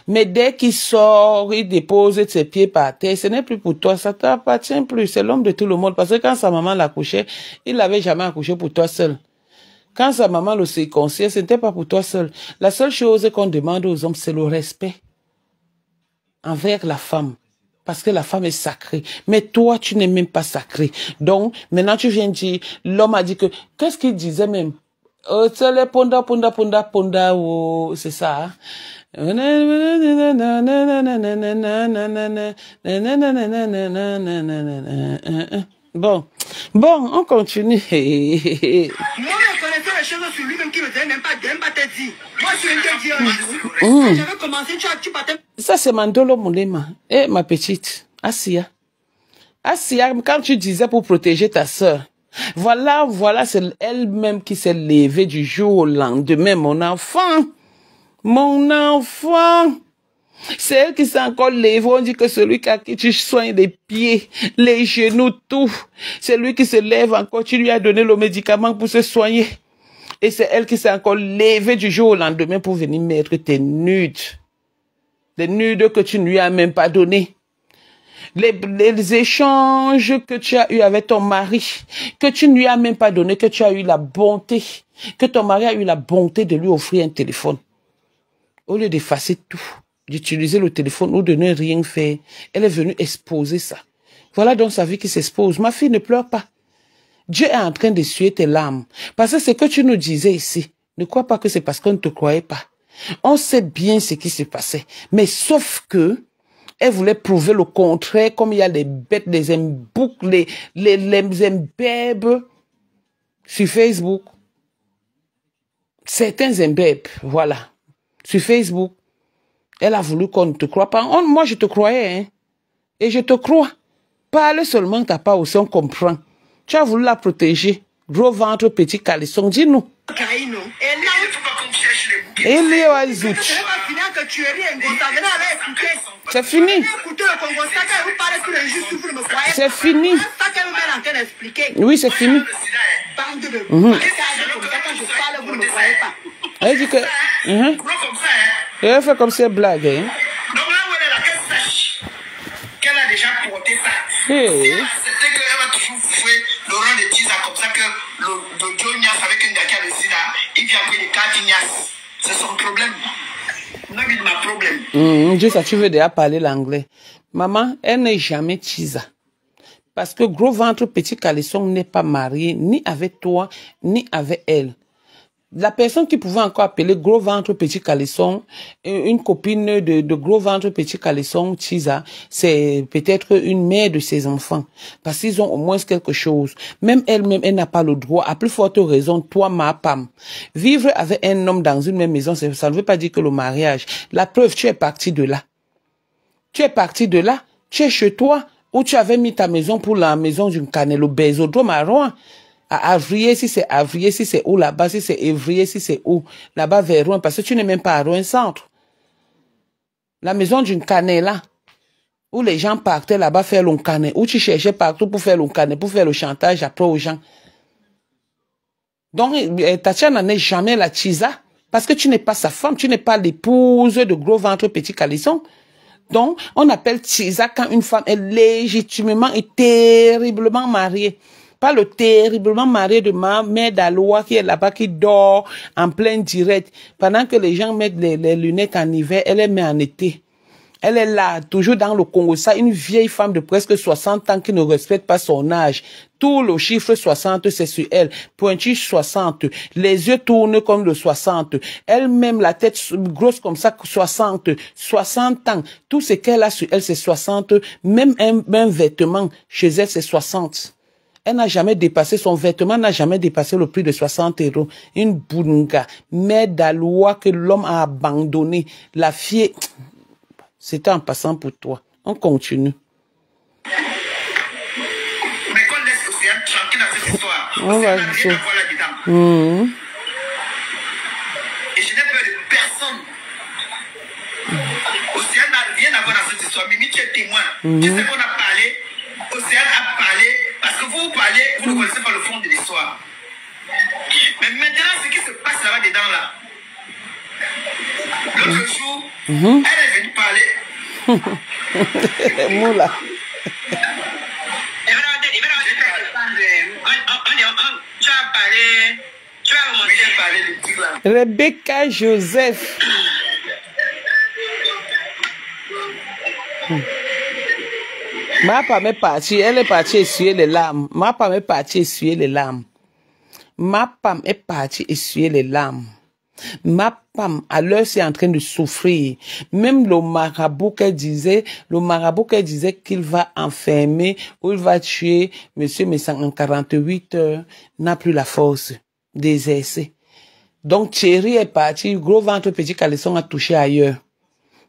Speaker 1: Mais dès qu'il sort, il dépose ses pieds par terre, ce n'est plus pour toi, ça t'appartient plus, c'est l'homme de tout le monde. Parce que quand sa maman l'accouchait, il l'avait jamais accouché pour toi seul. Quand sa maman le circoncisait, ce n'était pas pour toi seul. La seule chose qu'on demande aux hommes, c'est le respect envers la femme. Parce que la femme est sacrée. Mais toi, tu n'es même pas sacré. Donc, maintenant, tu viens dire, l'homme a dit que, qu'est-ce qu'il disait même? C'est les ponda, c'est ça, hein? Bon, on continue.
Speaker 2: Moi, je connaissais les choses sur lui-même qui ne disait même pas te dire. Moi, je viens de dire un jour. J'avais commencé, tu partais.
Speaker 1: Ça, c'est Mandolo Moulema. Eh, ma petite, Assia. Assia, quand tu disais pour protéger ta sœur, voilà, c'est elle-même qui s'est levée du jour au lendemain, mon enfant. Mon enfant, c'est elle qui s'est encore levée. On dit que celui à qui tu soignes les pieds, les genoux, tout, c'est lui qui se lève encore. Tu lui as donné le médicament pour se soigner. Et c'est elle qui s'est encore levée du jour au lendemain pour venir mettre tes nudes. Des nudes que tu ne lui as même pas donné. les échanges que tu as eu avec ton mari, que tu ne lui as même pas donné, que tu as eu la bonté, que ton mari a eu la bonté de lui offrir un téléphone. Au lieu d'effacer tout, d'utiliser le téléphone ou de ne rien faire, elle est venue exposer ça. Voilà donc sa vie qui s'expose. Ma fille, ne pleure pas. Dieu est en train d'essuyer tes larmes. Parce que ce que tu nous disais ici, ne crois pas que c'est parce qu'on ne te croyait pas. On sait bien ce qui se passait. Mais sauf que, elle voulait prouver le contraire, comme il y a les bêtes, les emboucs, les imbèbes sur Facebook. Certains imbèbes, voilà. Sur Facebook. Elle a voulu qu'on ne te croie pas. Moi, je te croyais, hein. Et je te crois. Parle seulement, t'as pas aussi, on comprend. Tu as voulu la protéger. Gros ventre, petit caleçon, dis-nous. C'est fini. C'est fini. Oui, c'est fini. Elle dit que... Elle fait comme si elle blague. Hein?
Speaker 2: Donc là où elle est là, qu'elle sache qu'elle a déjà porté ça.
Speaker 1: Hey.
Speaker 2: Si elle acceptait qu'elle va toujours jouer Laurent de Tisa comme ça que le Joe Nias avec un gars qui a le sida, il vient après les cartes Nias. C'est son problème. Non, il m'a problème.
Speaker 1: Dieu, ça, tu veux déjà parler l'anglais. Maman, elle n'est jamais Tisa. Parce que gros ventre, petit caleçon n'est pas marié ni avec toi, ni avec elle. La personne qui pouvait encore appeler gros ventre, petit caleçon, une copine de gros ventre, petit caleçon, Tisa, c'est peut-être une mère de ses enfants. Parce qu'ils ont au moins quelque chose. Même elle-même, elle n'a pas le droit. À plus forte raison, toi, ma Pam. Vivre avec un homme dans une même maison, ça ne veut pas dire que le mariage. La preuve, tu es parti de là. Tu es parti de là. Tu es chez toi, où tu avais mis ta maison pour la maison d'une cannelle au Bésodrome à Rouen. À Avrier, si c'est Avrier, si c'est où là-bas, si c'est Évrier, si c'est où, là-bas vers Rouen, parce que tu n'es même pas à Rouen Centre. La maison d'une cannelle là, où les gens partaient là-bas faire le canet, où tu cherchais partout pour faire le canet, pour faire le chantage après aux gens. Donc, Tatiana n'est jamais la Tisa, parce que tu n'es pas sa femme, tu n'es pas l'épouse de gros ventre petit caleçon. Donc, on appelle Tisa quand une femme est légitimement et terriblement mariée. Pas le terriblement marié de ma mère d'Aloa qui est là-bas, qui dort en plein direct. Pendant que les gens mettent les lunettes en hiver, elle les met en été. Elle est là, toujours dans le Congo. Ça, une vieille femme de presque 60 ans qui ne respecte pas son âge. Tout le chiffre 60, c'est sur elle. Pointu 60. Les yeux tournent comme le 60. Elle-même, la tête grosse comme ça, 60. 60 ans. Tout ce qu'elle a sur elle, c'est 60. Même un vêtement, chez elle, c'est 60. Elle n'a jamais dépassé, son vêtement n'a jamais dépassé le prix de 60 €. Une bunga, mère d'Aloa que l'homme a abandonné. La fille, c'était en passant pour toi. On continue.
Speaker 2: Mais qu'on laisse Océane tranquille dans cette histoire.
Speaker 1: On va
Speaker 2: Océane n'a rien à voir là-dedans. Et je n'ai peur de personne. Océane n'a rien à voir dans cette histoire. Mimi, tu es témoin. Tu sais qu'on a parlé. Océane a parlé. Parce que vous parlez, vous ne connaissez pas le fond de l'histoire. Mais maintenant, ce qui se passe là-bas dedans, là. L'autre jour, elle est venue parler.
Speaker 1: Moula.
Speaker 2: Tu as parlé. Tu as commencé à parler de tout là.
Speaker 1: Rebecca Joseph. Ma femme est partie, elle est partie essuyer les larmes. Ma femme est partie essuyer les larmes. Ma femme est partie essuyer les larmes. Ma femme, à l'heure, c'est en train de souffrir. Même le marabout qu'elle disait qu'il va enfermer ou il va tuer monsieur Messang en 48 heures, n'a plus la force d'exercer. Donc Thierry est parti, gros ventre, petit caleçon a touché ailleurs.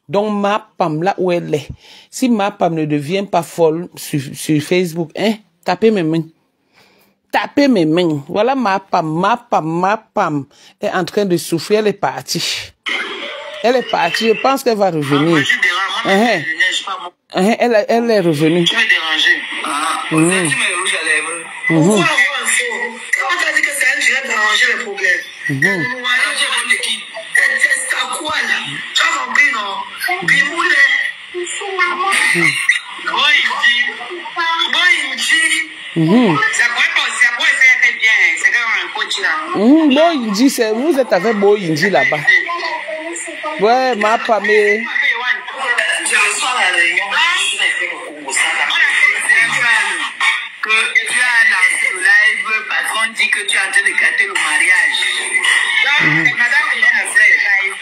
Speaker 1: Donc ma femme, là où elle est, si ma femme ne devient pas folle sur Facebook, hein, tapez mes mains. Tapez mes mains. Voilà ma femme est en train de souffrir, elle est partie. Elle est partie, je pense qu'elle va revenir. Elle est revenue.
Speaker 2: Tu m'as dérangé. Tu mets le rouge à lèvres. Pourquoi quand tu as dit que c'est elle qui a dérangé les problèmes? C'est quoi là? Tu as compris, non? Bimoulé. Oui.
Speaker 1: Boyindi, c'est vous êtes avec Boyindi là-bas. Ouais, ma femme.
Speaker 2: Que tu as lancé le live, patron dit que tu es en train de gâter le mariage. Donc, madame Hélène a fait le live.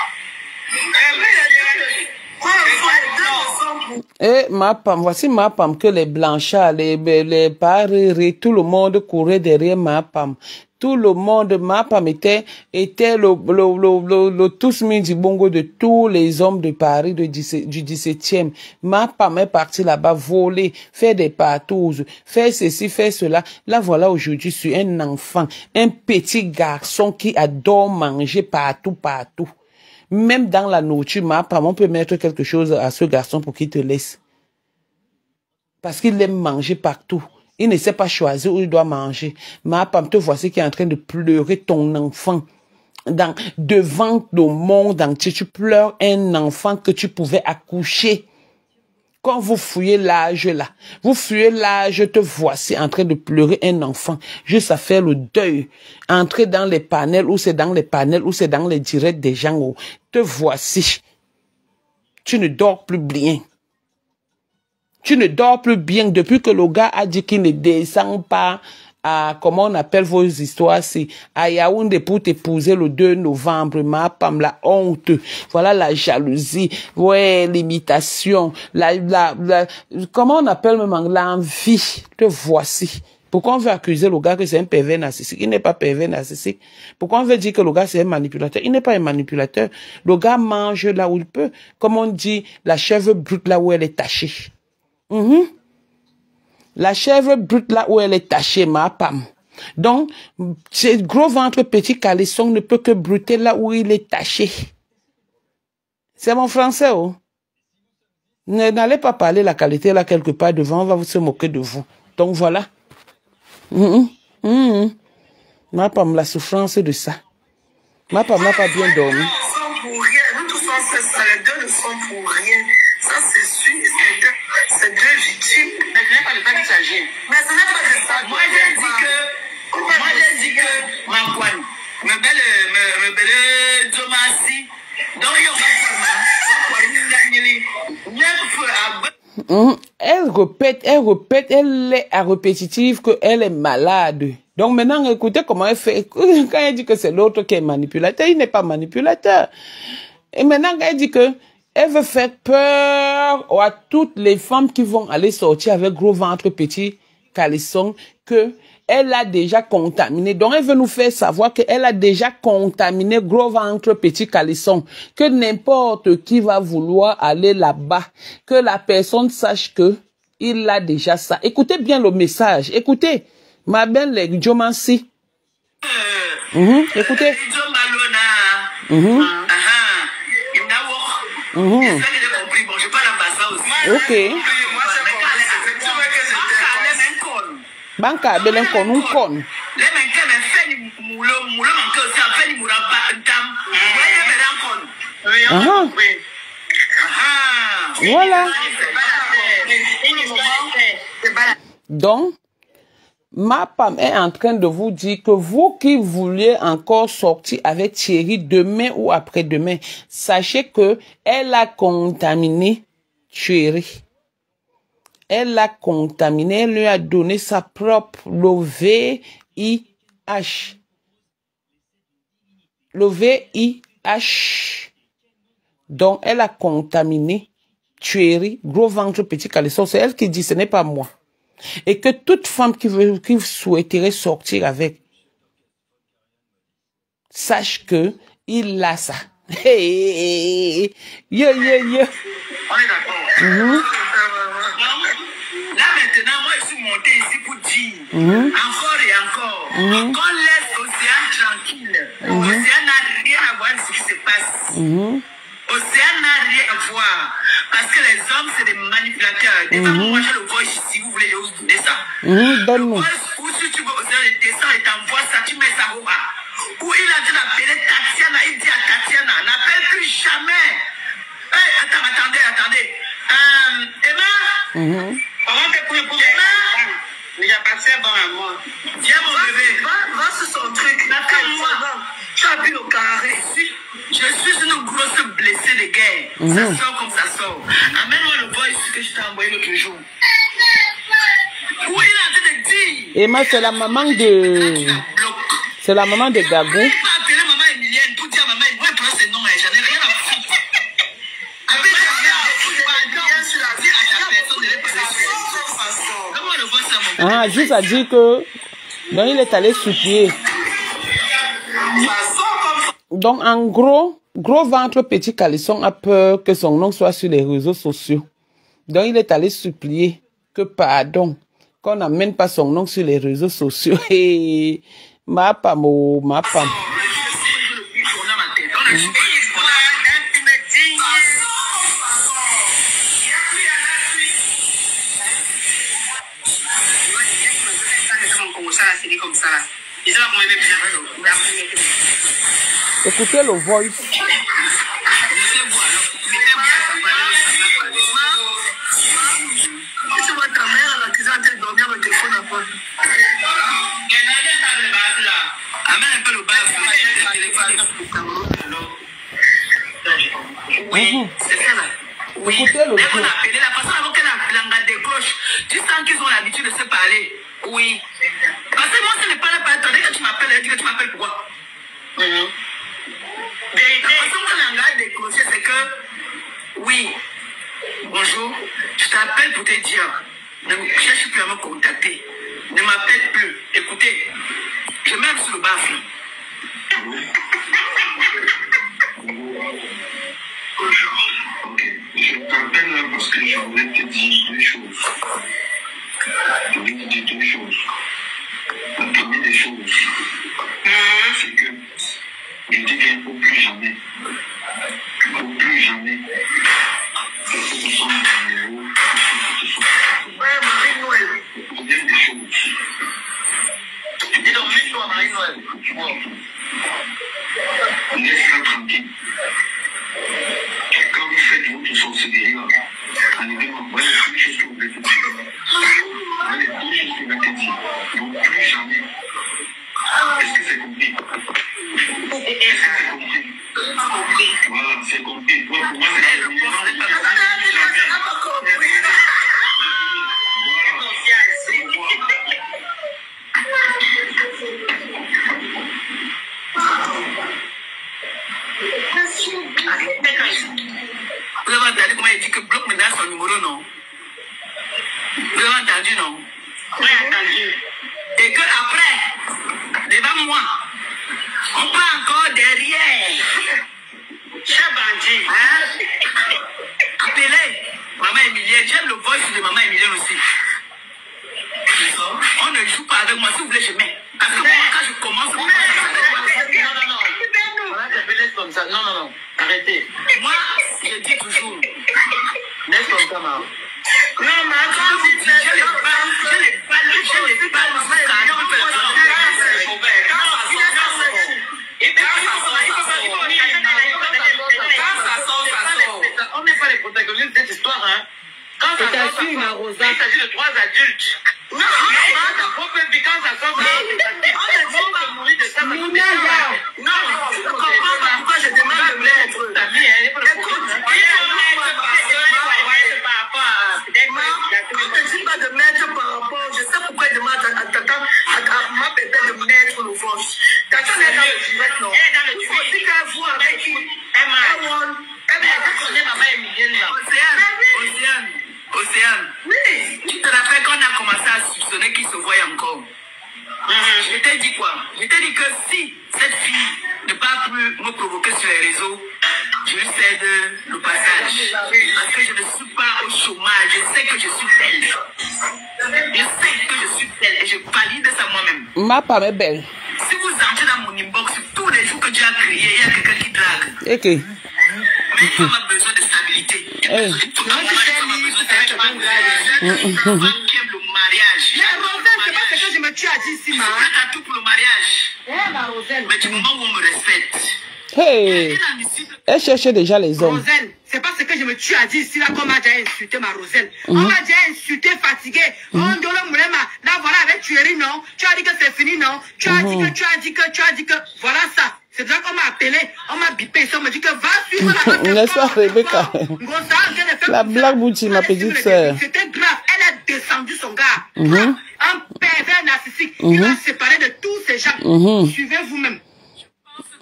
Speaker 1: Et ma femme, voici ma femme que les blanchards, les parés, tout le monde courait derrière ma femme. Tout le monde, ma femme était le tous mis du bongo de tous les hommes de Paris du 17e. Ma femme est partie là-bas voler, faire des partous, faire ceci, faire cela. Là, voilà, aujourd'hui, je suis un enfant, un petit garçon qui adore manger partout. Même dans la nourriture, ma femme, on peut mettre quelque chose à ce garçon pour qu'il te laisse. Parce qu'il aime manger partout. Il ne sait pas choisir où il doit manger. Ma femme, te voici qui est en train de pleurer ton enfant. Devant le monde entier, tu pleures un enfant que tu pouvais accoucher. Quand vous fouillez l'âge là, vous fouillez l'âge, te voici en train de pleurer un enfant. Juste à faire le deuil. Entrer dans les panels, ou c'est dans les panels, ou c'est dans les directs des gens. Où te voici. Tu ne dors plus bien. Tu ne dors plus bien depuis que le gars a dit qu'il ne descend pas à, comment on appelle vos histoires, c'est à Yaoundé pour t'épouser le 2 novembre, ma femme, la honte, voilà la jalousie, ouais, l'imitation, comment on appelle même l'envie, te voici. Pourquoi on veut accuser le gars que c'est un pervers narcissique? Il n'est pas pervers narcissique. Pourquoi on veut dire que le gars c'est un manipulateur? Il n'est pas un manipulateur. Le gars mange là où il peut. Comme on dit, la chèvre brute là où elle est tachée. La chèvre brute là où elle est tachée, ma femme. Donc, ce gros ventre petit calisson ne peut que bruter là où il est taché. C'est mon français, oh. N'allez pas parler la qualité là quelque part devant, on va se moquer de vous. Donc voilà. Ma femme, la souffrance de ça. Ma femme n'a pas bien dormi.
Speaker 2: Nous tous on sait ça, les deux ne sont pour rien. Ça c'est sûr, c'est deux victimes. Mais ce n'est pas de ça qu'il s'agit. Mais ce n'est pas de ça. Moi j'ai dit que Mankwani, me belle Domasi, donc il y a
Speaker 1: elle répète, elle est à répétitive qu'elle est malade. Donc maintenant, écoutez comment elle fait. Quand elle dit que c'est l'autre qui est manipulateur, il n'est pas manipulateur. Et maintenant, elle dit que elle veut faire peur à toutes les femmes qui vont aller sortir avec gros ventre petit calisson, que elle a déjà contaminé. Donc, elle veut nous faire savoir qu'elle a déjà contaminé gros ventre petit calisson. Que n'importe qui va vouloir aller là-bas, que la personne sache que il a déjà ça. Écoutez bien le message. Écoutez, ma belle Djomansi. Écoutez. Ok. Banca Belenkon, un con. Voilà. Donc, ma femme est en train de vous dire que vous qui vouliez encore sortir avec Thierry demain ou après-demain, sachez que elle a contaminé Thierry. Elle l'a contaminé, elle lui a donné sa propre, le VIH. Le VIH. Donc, elle a contaminé Thierry, gros ventre, petit calisson. C'est elle qui dit, ce n'est pas moi. Et que toute femme qui souhaiterait sortir avec, sache que il a ça. Hey, yo.
Speaker 2: On est d'accord. Là maintenant, moi je suis monté ici pour dire encore et encore qu'on laisse l'océan tranquille. L'océan n'a rien à voir avec ce qui se passe. L'océan n'a rien à voir. Parce que les hommes, c'est des manipulateurs. Des fois, moi je le vois ici, si vous voulez, je vous donner ça.
Speaker 1: Donne-moi.
Speaker 2: Ou si tu veux l'océan, il descend et t'envoie ça, tu mets ça au bas. Ou il a dit d'appeler Tatiana, il dit à Tatiana, n'appelle plus jamais. Hey, attendez. Emma, comment t'es pour Emma? Il a passé bon. Ça sort comme ça sort. Amène-moi le voice que je t'ai envoyé l'autre jour. Où il est en train de dire?
Speaker 1: Et moi, c'est la maman de... C'est la maman de Gagou.
Speaker 2: Je vais appeler maman Emilienne pour dire à maman, moi, je prends ses noms, j'en ai rien à foutre. Avec
Speaker 1: ah, juste à dire que... Donc, il est allé supplier. Donc, en gros ventre, petit calisson a peur que son nom soit sur les réseaux sociaux. Donc, il est allé supplier que pardon, qu'on n'amène pas son nom sur les réseaux sociaux. Et ma pam. Écoutez le voice.
Speaker 2: Oui, c'est ça là. Oui.
Speaker 1: Écoutez le
Speaker 2: voice. La personne avant qu'elle décroche, tu sens qu'ils ont l'habitude de se parler. Oui. Parce que moi, ce n'est pas la personne. Dès que tu m'appelles, elle dit que tu m'appelles pourquoi? La façon que l'anga décroché, c'est que, oui, bonjour, je t'appelle pour te dire, ne me cherche plus à me contacter. Ne m'appelle plus. Écoutez, je m'aime sur le baffle.
Speaker 3: Ok, je t'appelle là parce que je voulais te dire deux choses. Je voulais te dire deux choses. La première des choses, c'est que je dis bien au plus jamais. Au plus jamais. Que ce soit mon numéro, que ce soit. Ouais, Marie-Noël. La première des choses. Dis donc, mets-toi Marie-Noël. Laisse-la tranquille. Quand vous faites votre sorcellerie là, enlevez-moi. Voilà les deux choses que vous voulez te dire. Voilà les deux choses que vous voulez te dire. Donc plus jamais. Est-ce que c'est compris? Est-ce que c'est compris? Voilà, c'est compris. Pour moi, c'est compris.
Speaker 2: Vous avez entendu comment il dit que bloque maintenant son numéro, non? Vous avez entendu, non? Oui, entendu. Et que après, devant moi, on prend encore derrière. Cher bandit, hein? Appelez maman Emilienne. J'aime le voice de maman Emilienne aussi. On ne joue pas avec moi. Si vous voulez, je mets. Parce que moi, quand je commence, non. Comme ça. Non. Arrêtez. Moi, je dis toujours. Laisse comme ça, maman. Non, mais quand vous dites, j'ai les balles. On n'est pas les protagonistes de cette histoire, hein. Quand ça sort, il s'agit de 3 adultes. Non, ta propre vie, quand ça sort, non, tu ne comprends pas pourquoi je demande de mettre ta vie, elle n'est pas le problème. On ne dit pas de mettre par rapport, je sais pourquoi il demande à ma pépette de mettre le voice. Tata est dans le direct, non? Il faut aussi qu'elle voit avec qui elle m'a maman Emilienne là. Océane. Oui. Tu te rappelles qu'on a commencé à soupçonner qu'il se voyait encore? Je t'ai dit quoi? Je t'ai dit que si cette fille ne va plus me provoquer sur les réseaux, je lui cède le passage. Parce que je ne suis pas au chômage. Je sais que je suis belle. Et je valide ça moi-même.
Speaker 1: Ma femme est belle.
Speaker 2: Si vous entrez dans mon inbox, tous les jours que Dieu a créé, il y a quelqu'un qui drague.
Speaker 1: Ok.
Speaker 2: Mais une femme a besoin de stabilité. Une femme a besoin le mariage.
Speaker 4: Mais Roselle, c'est pas ce que je me tue à dire ici, ma.
Speaker 2: T'as tout pour le mariage.
Speaker 4: Roselle.
Speaker 2: Mais du moment où on me respecte.
Speaker 1: Hey. Elle cherchait déjà les hommes.
Speaker 4: Roselle, c'est pas ce que je me tue à dire ici, là, qu'on m'a déjà insulté, ma Roselle. On m'a déjà insulté, fatigué. On dit, là, voilà, avec tuerie, non. Tu as dit que c'est fini, non. Tu as dit que. Voilà ça. C'est déjà qu'on m'a appelé, on m'a bipé, on m'a dit que va suivre la
Speaker 1: N'est-ce pas, Rebecca? La blague, Bouti, ma petite sœur.
Speaker 4: C'était grave. Elle a descendu son gars. Un pervers narcissique. Il va se séparer de tous ces gens. Suivez vous-même.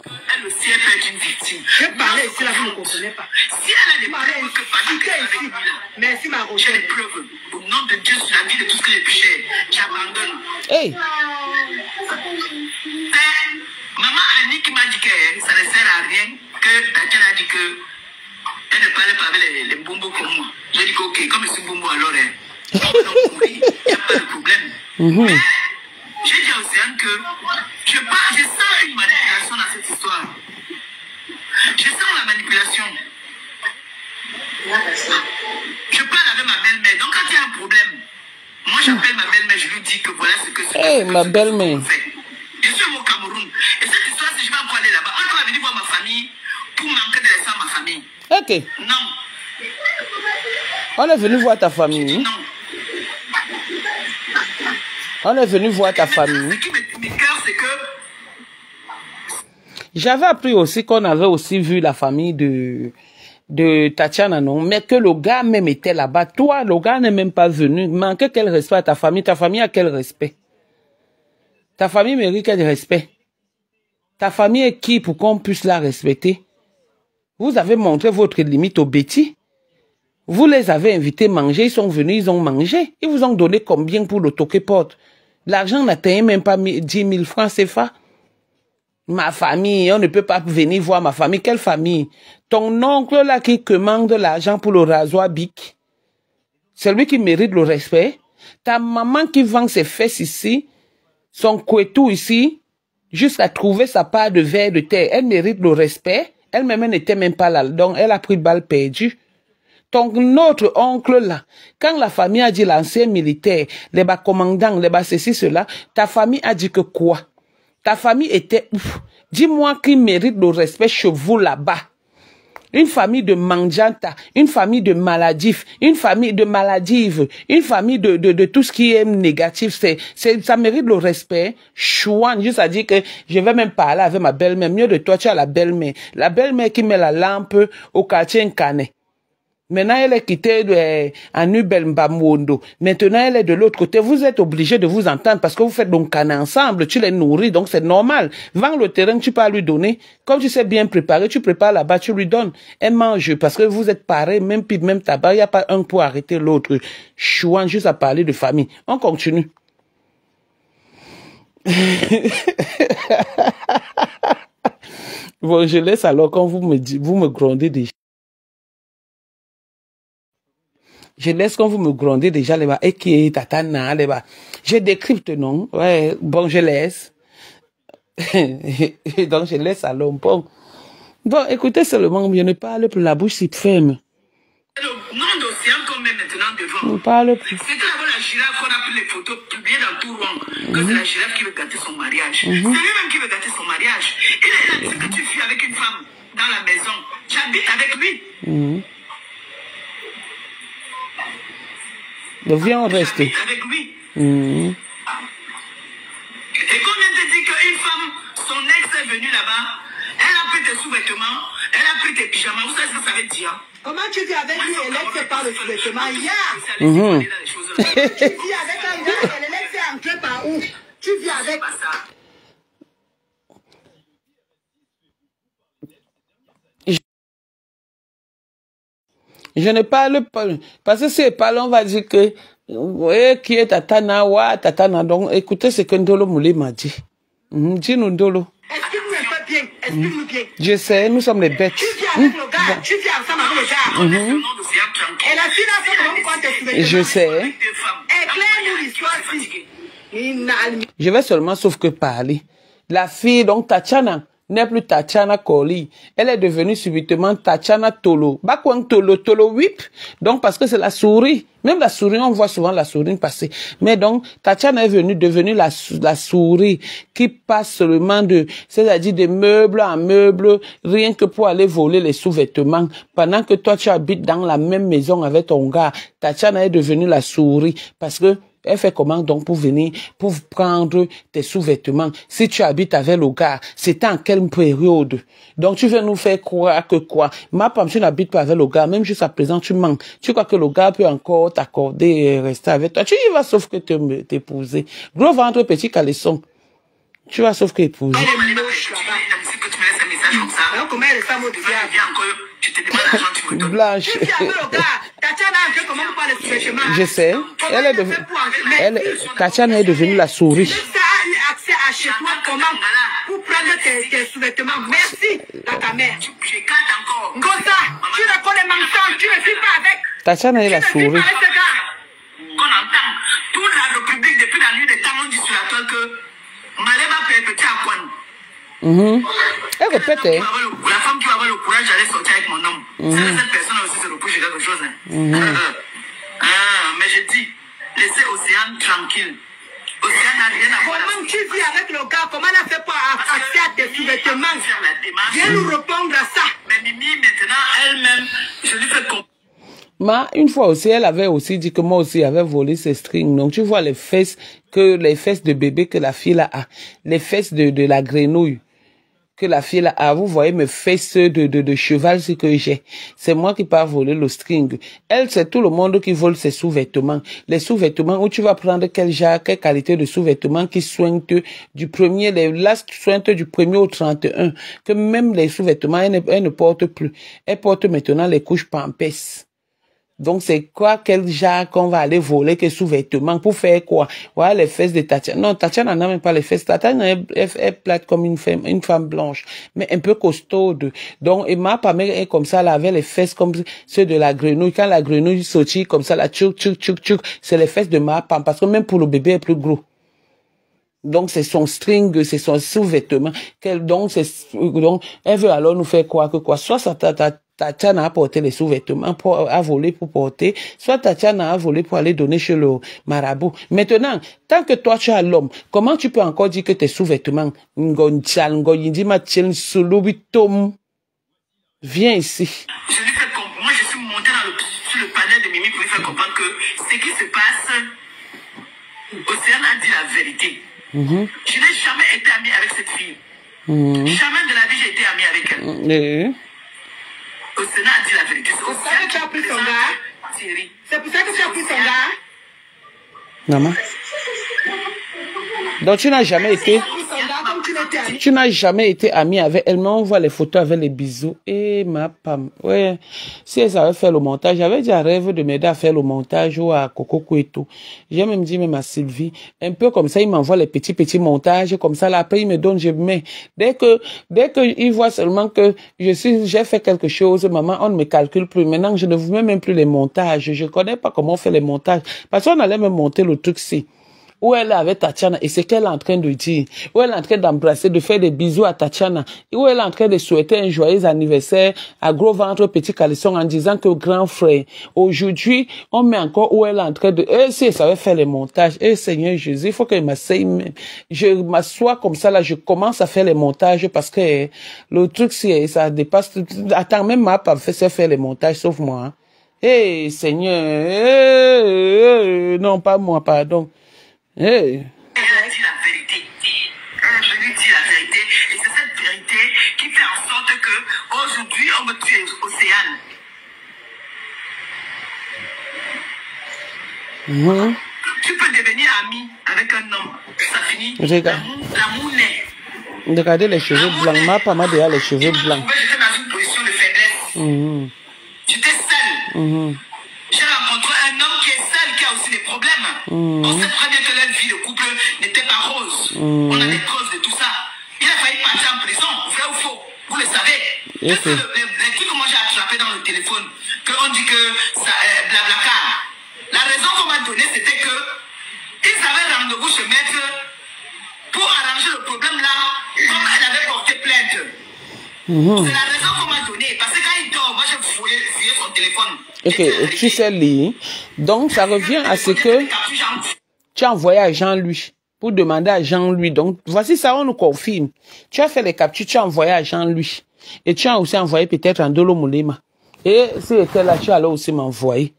Speaker 2: Elle aussi, elle peut être une victime.
Speaker 4: Je parlais ici, là, vous ne comprenez pas.
Speaker 2: Si elle a des preuves que Fanny est avec lui, là,
Speaker 4: merci, ma
Speaker 2: j'ai des preuves. Au nom de Dieu, sur la vie de tout ce que j'ai pu cher, j'abandonne.
Speaker 1: Hey!
Speaker 2: Maman Annie qui m'a dit que ça ne sert à rien, que Tatiana a dit que elle ne parlait pas avec les bombos comme moi. J'ai dit que ok, comme je suis bombo alors, il n'y a pas de problème. Mais j'ai dit aux gens que je sens une manipulation dans cette histoire. Je sens la manipulation. Je parle avec ma belle-mère. Donc quand il y a un problème, moi j'appelle ma belle-mère, je lui dis que voilà ce que c'est.
Speaker 1: Hey, ma belle-mère.
Speaker 2: Je suis au Cameroun. Et cette histoire, si je vais encore aller là-bas, on va venir voir ma famille pour manquer de laisser à ma famille.
Speaker 1: Ok.
Speaker 2: Non.
Speaker 1: On est venu voir ta famille.
Speaker 2: Non.
Speaker 1: On est venu voir ta famille.
Speaker 2: Ce qui m'écoeure, c'est que
Speaker 1: j'avais appris aussi qu'on avait aussi vu la famille de Tatiana, non, mais que le gars même était là-bas. Toi, le gars n'est même pas venu. Manquer quel respect à ta famille? Ta famille a quel respect? Ta famille mérite quel respect? Ta famille est qui pour qu'on puisse la respecter? Vous avez montré votre limite aux bêtis. Vous les avez invités à manger, ils sont venus, ils ont mangé. Ils vous ont donné combien pour le toqué-porte? L'argent n'atteint même pas 10 000 francs CFA. Ma famille, on ne peut pas venir voir ma famille. Quelle famille? Ton oncle là qui commande l'argent pour le rasoir Bic. C'est lui qui mérite le respect. Ta maman qui vend ses fesses ici, son couetou ici, jusqu'à trouver sa part de verre de terre. Elle mérite le respect. Elle-même, elle n'était même pas là. Donc, elle a pris balle perdue. Ton autre oncle là, quand la famille a dit l'ancien militaire, les bas commandants, les bas ceci, cela, ta famille a dit que quoi? Ta famille était ouf. Dis-moi qui mérite le respect chez vous là-bas. Une famille de manjanta, une famille de maladifs, une famille de maladives, une famille de tout ce qui est négatif, ça mérite le respect. Chouan, juste à dire que je vais même parler avec ma belle-mère. Mieux de toi, tu as la belle-mère. La belle-mère qui met la lampe au quartier Nkane. Maintenant, elle est quittée à Nubel Mbamwondo. Maintenant, elle est de l'autre côté. Vous êtes obligés de vous entendre parce que vous faites donc un ensemble. Tu les nourris, donc c'est normal. Vends le terrain, tu peux lui donner. Comme tu sais bien préparer, tu prépares là-bas, tu lui donnes. Elle mange parce que vous êtes pareil, même pipe, même tabac. Il n'y a pas un pour arrêter l'autre. Chouan, juste à parler de famille. On continue. Bon, je laisse alors quand vous me grondez déjà. Je laisse quand vous me grondez déjà les bas. Et qui est Tatana les bas. Je décrypte non. Ouais, bon, je laisse. Donc je laisse alors. Bon, écoutez seulement, je ne parle plus, la bouche c'est ferme.
Speaker 2: le nom d'Océan qu'on met maintenant devant.
Speaker 1: On parle plus.
Speaker 2: C'était d'abord la girafe qu'on a pris les photos publiées dans tout rond. Que c'est la girafe qui veut gâter son mariage. C'est lui-même qui veut gâter son mariage. Il a dit que tu fuis avec une femme dans la maison. Tu habites avec lui.
Speaker 1: Donc viens, on reste.
Speaker 2: Avec lui. Et combien te dit qu'une femme, son ex est venu là-bas, elle a pris tes sous-vêtements, elle a pris tes pyjamas, vous savez ce que ça veut dire?
Speaker 4: Comment tu vis avec lui et l'ex c'est par le sous-vêtement?
Speaker 2: Tu
Speaker 4: Tu vis avec un gars et l'ex est entré par où? Tu vis avec...
Speaker 1: Je ne parle pas, parce que c'est pas là, on va dire que, ouais, qui est Tatana, ouais, Tatana. Donc, écoutez ce que Ndolo Moulé m'a dit. Dis-nous, Ndolo.
Speaker 4: Explique-nous un peu bien, explique-nous bien.
Speaker 1: Je sais, nous sommes les bêtes.
Speaker 4: Tu vis avec le gars, tu vis ensemble avec le gars. Et la fille là, c'est comment quand tu es
Speaker 1: Je sais.
Speaker 4: Éclaire-nous l'histoire si.
Speaker 1: Je vais seulement sauf que parler. La fille, donc, Tatiana, n'est plus Tatiana Koli. Elle est devenue subitement Tatiana Tolo. Bakwang Tolo, Tolo Whip. Donc, parce que c'est la souris. Même la souris, on voit souvent la souris passer. Mais donc, Tatiana est devenue la souris qui passe seulement c'est-à-dire de meuble en meuble, rien que pour aller voler les sous-vêtements. Pendant que toi, tu habites dans la même maison avec ton gars, Tatiana est devenue la souris. Parce que Elle fait comment donc pour venir, pour prendre tes sous-vêtements? Si tu habites avec le gars, c'était en quelle période? Donc tu veux nous faire croire que quoi? Ma femme, tu n'habites pas avec le gars, même jusqu'à présent tu mens. Tu crois que le gars peut encore t'accorder et rester avec toi? Tu y vas sauf que t'épouser. Gros ventre, petit caleçon. Tu vas sauf que épouser. Blanche. Je sais. Tatiana est devenue la souris.
Speaker 4: Accès à chez toi, comment pour prendre tes sous-vêtements. Merci, ta mère. Gosa, tu ne connais mensonge, tu ne vis pas avec.
Speaker 1: Tatiana est la souris.
Speaker 2: Qu'on entend toute la République depuis la nuit des temps, on dit sur la toile que Malema fait petit à Kwan.
Speaker 1: Elle répète.
Speaker 2: La femme qui va avoir le courage d'aller sortir avec mon homme. Cette personne aussi se reproche quelque chose. Mais je dis, laissez Océane tranquille. Océane n'a rien à voir.
Speaker 4: Comment tu vis avec le gars? Comment elle a fait pour accès à tes sous-vêtements? Viens nous répondre à ça.
Speaker 2: Mais Mimi, maintenant, elle-même, je lui fais comprendre.
Speaker 1: Une fois aussi, elle avait aussi dit que moi aussi, j'avais volé ses strings. Donc, tu vois les fesses de bébé que la fille a. Les fesses de la grenouille que la fille a. Vous voyez mes fesses de cheval, ce que j'ai. C'est moi qui pars voler le string. Elle, c'est tout le monde qui vole ses sous-vêtements. Les sous-vêtements où tu vas prendre quelle qualité de sous-vêtements qui soignent du premier, les last soignent du 1er au 31. Que même les sous-vêtements, elle ne porte plus. Elle porte maintenant les couches Pampers. Donc, c'est quoi, quel genre qu'on va aller voler, que sous-vêtements, pour faire quoi? Voilà les fesses de Tatiana. Non, Tatiana n'a même pas les fesses. Tatiana est plate comme une femme blanche, mais un peu costaude. Donc, et ma mère est comme ça, elle avait les fesses comme ceux de la grenouille. Quand la grenouille sautille comme ça, la tchouk, tchouk, tchouk, tchouk, c'est les fesses de ma femme, parce que même pour le bébé, elle est plus gros. Donc, c'est son string, c'est son sous-vêtement. Donc, elle veut alors nous faire quoi que quoi. Soit ça, Tatiana a porté les sous-vêtements à voler pour porter, soit Tatiana a volé pour aller donner chez le marabout. Maintenant, tant que toi tu as l'homme, comment tu peux encore dire que tes sous-vêtements, viens ici.
Speaker 2: Je lui fais comprendre, moi je suis monté sur le panel de Mimi pour lui faire comprendre que ce qui se passe, Océane a dit la vérité. Je n'ai jamais été amie avec cette fille. Jamais de la vie j'ai été amie avec elle. Océane a dit la vérité.
Speaker 4: C'est pour ça que tu as pris son gars. C'est pour ça que tu as pris son gars.
Speaker 1: Maman. Donc tu n'as jamais été. Tu n'as jamais été amie avec elle, mais on voit les photos avec les bisous. Et ma femme, ouais, si elle savait faire le montage, j'avais déjà rêvé de m'aider à faire le montage ou à Coco Kouetou. J'ai même dit même à Sylvie, un peu comme ça, il m'envoie les petits montages, comme ça, là, après il me donne, je mets. Dès que il voit seulement que j'ai fait quelque chose, maman, on ne me calcule plus. Maintenant, je ne vous mets même plus les montages. Je connais pas comment on fait les montages. Parce qu'on allait me monter le truc-ci. Où elle est avec Tatiana et c'est qu'elle est en train de dire, où elle est en train d'embrasser, de faire des bisous à Tatiana, et où elle est en train de souhaiter un joyeux anniversaire à gros ventre petit caleçon en disant que grand frère, aujourd'hui, on met encore où elle est en train de, si elle savait faire les montages, Seigneur Jésus, il faut que je m'assois comme ça là, je commence à faire les montages parce que le truc, ça dépasse, attends, même ma pas fait faire les montages sauf moi, hein. Seigneur, non, pas moi, pardon.
Speaker 2: Elle a dit la vérité. Elle est venue dire la vérité. Et c'est cette vérité qui fait en sorte que aujourd'hui on me tue Océane. Tu peux devenir ami avec un homme. Ça finit. L'amour naît.
Speaker 1: Regardez les cheveux blancs. Ma femme déjà les cheveux blancs.
Speaker 2: J'étais dans une position de faiblesse. J'étais seule. J'ai rencontré un homme qui est seul, qui a aussi des problèmes. On sait très bien que leur vie de couple n'était pas rose. On a des causes de tout ça. Il a failli partir en prison, vrai ou faux. Vous le savez. Les trucs que moi j'ai attrapé dans le téléphone, qu'on dit que ça blablacar. La raison qu'on m'a donnée, c'était que ils avaient rendez-vous chez maître pour arranger le problème là, comme elle avait porté plainte. C'est la raison qu'on m'a donnée. Parce que quand il dort, moi j'ai fouillé son téléphone.
Speaker 1: Ok, tu sais lire. Donc, ça revient à ce que tu as envoyé à Jean-Louis pour demander à Jean-Louis. Donc, voici ça, on nous confirme. Tu as fait les captures, tu as envoyé à Jean-Louis. Et tu as aussi envoyé peut-être à Ndolo Moulema. Et si était là, tu allais aussi m'envoyer.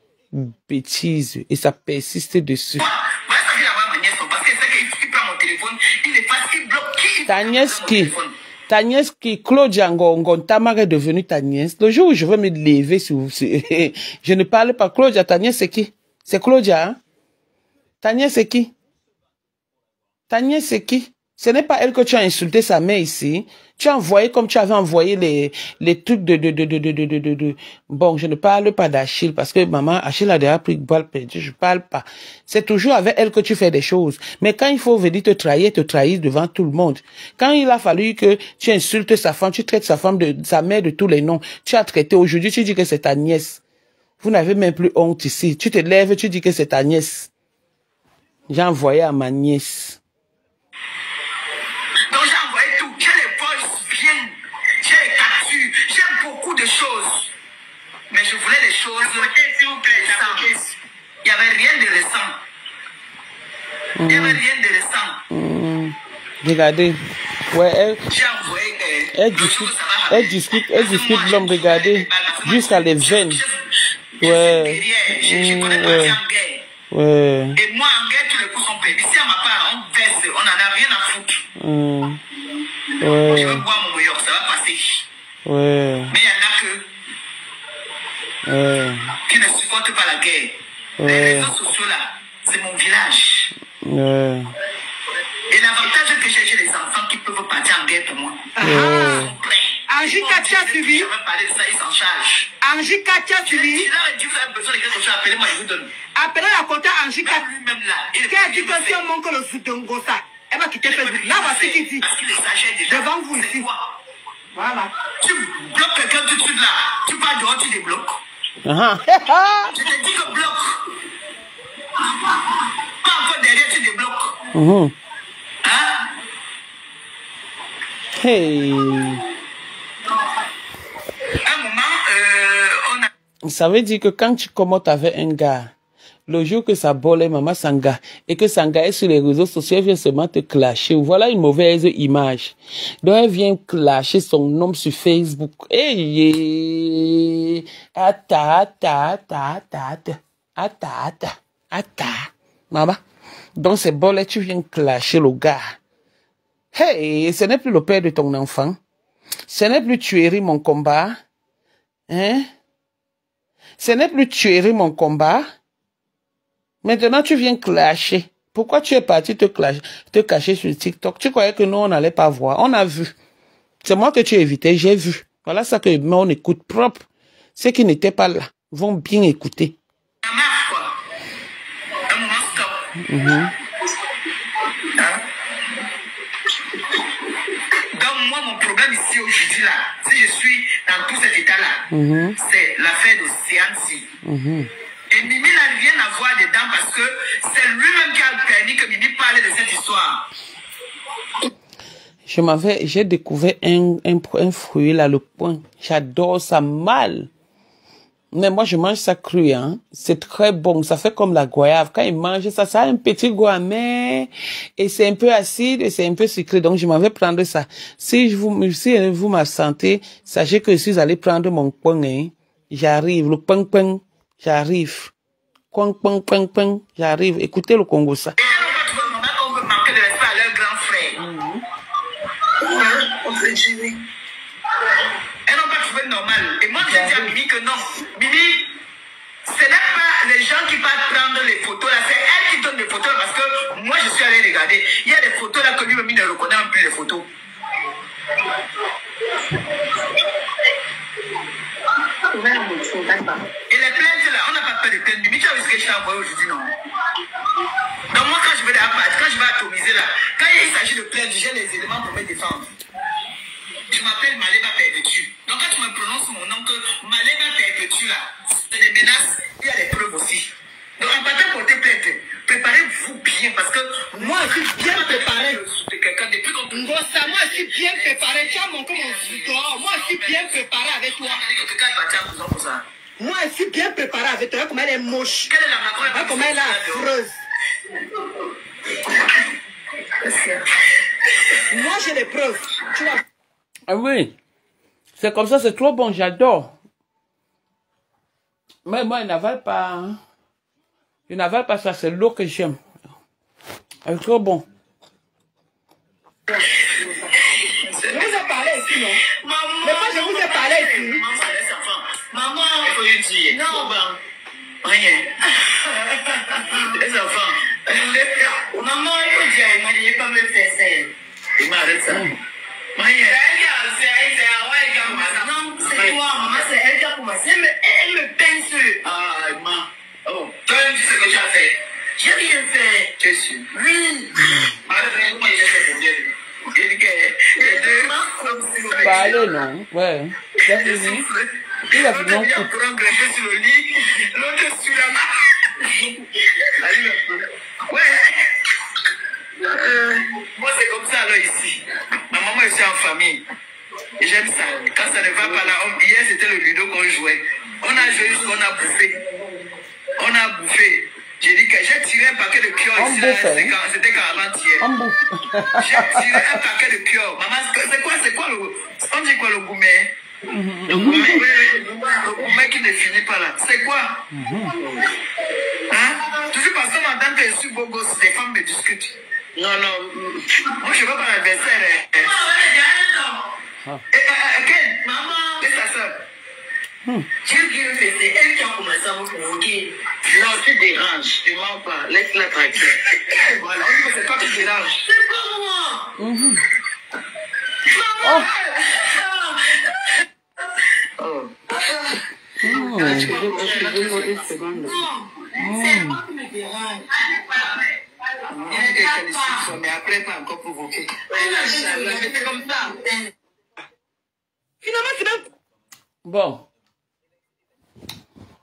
Speaker 1: Bêtise. Et ça persiste dessus.
Speaker 2: Ouais,
Speaker 1: Ta nièce qui, Claudia Ngontamar est devenue ta nièce. Le jour où je veux me lever, je ne parle pas. Claudia, ta nièce c'est qui? C'est Claudia, hein? Ta nièce c'est qui? Ta nièce c'est qui? Ce n'est pas elle que tu as insulté sa mère ici. Tu as envoyé comme tu avais envoyé les trucs Bon, je ne parle pas d'Achille parce que maman, Achille a déjà pris balle perdue. Je parle pas. C'est toujours avec elle que tu fais des choses. Mais quand il faut venir te trahir devant tout le monde. Quand il a fallu que tu insultes sa femme, tu traites sa mère de tous les noms. Tu as traité aujourd'hui, tu dis que c'est ta nièce. Vous n'avez même plus honte ici. Tu te lèves, tu dis que c'est ta nièce. J'ai envoyé à ma nièce.
Speaker 2: Mais je voulais les choses. S'il vous plaît, il n'y avait rien de récent. Il n'y avait rien de récent.
Speaker 1: Regardez. Ouais, elle discute l'homme, regardez. Jusqu'à les veines. Ouais.
Speaker 2: Et moi, en guerre, tous les coups sont payés. Ici, à ma part, on baisse, on n'en a rien à foutre. Je veux boire mon meilleur, ça va passer.
Speaker 1: Ouais.
Speaker 2: Mais il y en a qui ne supportent pas la guerre. Les réseaux sociaux là, c'est mon village. Et l'avantage que j'ai chez les enfants qui peuvent partir en guerre pour moi.
Speaker 4: Angie Katia suivi.
Speaker 2: Je vais parler de ça, ils s'en chargent.
Speaker 4: Angie Katia suivi.
Speaker 2: Si là, vous avez besoin de quelque chose, appelez-moi, je vous donne.
Speaker 4: Appelez la compta Angie Katia.
Speaker 2: Lui-même là.
Speaker 4: Qui a dit que si on manque le Soudongosa, elle va quitter Facebook. Là, voici qui dit.
Speaker 2: Parce qu'il est sage déjà.
Speaker 4: Devant vous ici. Voilà.
Speaker 2: Tu bloques quelqu'un tout de suite là. Tu pars dehors, tu débloques. Je te dis que bloque. Pas encore derrière, tu débloques. Hein?
Speaker 1: Hey.
Speaker 2: Un moment, on a...
Speaker 1: Ça veut dire que quand tu commentes avec un gars, le jour que ça bolait maman Sanga, et que Sanga est sur les réseaux sociaux, elle vient seulement te clasher. Voilà une mauvaise image. Donc elle vient clasher son nom sur Facebook. Hey, ata. Maman. Donc c'est bolé, tu viens clasher le gars. Hey, ce n'est plus le père de ton enfant. Ce n'est plus tuerie mon combat. Hein? Ce n'est plus tuerie mon combat. Maintenant, tu viens clasher. Pourquoi tu es parti te cacher sur TikTok? Tu croyais que nous, on n'allait pas voir. On a vu. C'est moi que tu évitais, j'ai vu. Voilà ça que on écoute propre. Ceux qui n'étaient pas là vont bien écouter.
Speaker 2: Un moment, stop. Donc, moi, mon problème ici aujourd'hui, là, si je suis dans tout cet état-là, c'est l'affaire de Siansi. Et Mimi n'a rien à voir dedans parce que c'est lui-même qui a permis que Mimi parle de cette histoire.
Speaker 1: J'ai découvert un fruit là, le poing. J'adore ça mal. Mais moi, je mange ça cru, hein. C'est très bon. Ça fait comme la goyave. Quand il mange ça, ça a un petit goût amer. Et c'est un peu acide et c'est un peu sucré. Donc, je m'en vais prendre ça. Si vous m'absentez, sachez que je suis allé prendre mon poing, hein. J'arrive. Le poing. J'arrive. Poing, j'arrive. Écoutez le Congo, ça.
Speaker 2: On veut manquer de respect à leur grand frère. On s'est gêné. Elles n'ont pas trouvé normal. Et moi, j'ai dit à Mimi que non. Mimi, ce n'est pas les gens qui partent prendre les photos là, c'est elle qui donne les photos là, parce que moi, je suis allé regarder. Il y a des photos là que lui-même ne reconnaît même plus les photos. Et les plaintes là, on n'a pas peur de plaintes. Mimi, tu as vu ce que je t'ai envoyé aujourd'hui, non? Donc moi, quand je vais atomiser là, quand il s'agit de plaintes, j'ai les éléments pour me défendre. Je m'appelle Maléba Perpétue. Donc quand tu me prononces mon nom que Maléba Perpétue là, c'est des menaces, il y a des preuves aussi. Donc en partant pour tes plaintes, préparez-vous bien parce que
Speaker 4: moi je suis bien préparé.
Speaker 2: Quelqu'un depuis qu'on
Speaker 4: Ngosa, moi je suis bien préparé. Tu as montré mon dehors. Moi je suis bien préparé avec toi. Moi je suis bien préparé avec toi. Comment elle est moche.
Speaker 2: Quelle est la macron?
Speaker 4: Comment elle est affreuse. Moi j'ai les preuves. Tu vois.
Speaker 1: Ah oui, c'est comme ça, c'est trop bon, j'adore. Mais moi, je n'avale pas. Hein. Je n'avale pas ça, c'est l'eau que j'aime. C'est trop bon.
Speaker 2: Maman, laisse enfant. Maman, il faut lui dire. Non, rien. Les enfants. Maman, il faut dire, il ne pas me faire ça. Il m'arrête ça. Non, c'est toi, maman, c'est elle qui a commencé. Elle me pince. Ah, maman. Oh, toi, tu sais ce que tu as fait. J'ai rien fait. Tu es sûr? Oui. Comment j'ai fait pour dire?
Speaker 1: Parlez, non? Ouais. C'est fini. Il a fini.
Speaker 2: L'autre sur le lit, l'autre sur la main. Ouais. Moi, c'est comme ça, là, ici. Ma maman est en famille. Et j'aime ça. Quand ça ne va pas là, hier, c'était le ludo qu'on jouait. On a joué jusqu'on a bouffé. On a bouffé. J'ai dit que j'ai tiré un paquet de kiosques ici, là, c'était avant-hier. J'ai tiré un paquet de kiosques. Maman, c'est quoi le... On dit quoi le gourmet? Le gourmet qui ne finit pas là. C'est quoi? Hein? Toujours parce qu'on entend que je suis beau gosse, les femmes me discutent. Non, non. Moi, je ne veux pas l'adversaire. Ken, maman, et sa soeur. C'est elle qui a commencé à me provoquer. Non, tu déranges, tu mens pas. Laisse-la tranquille. Voilà, c'est toi qui dérange. C'est pas moi. Maman. Oh. Je vais une seconde. Non, c'est moi qui me dérange. Il y a des qualifications, mais après, pas encore provoqué. C'est comme ça. Finalement, c'est même...
Speaker 1: Bon.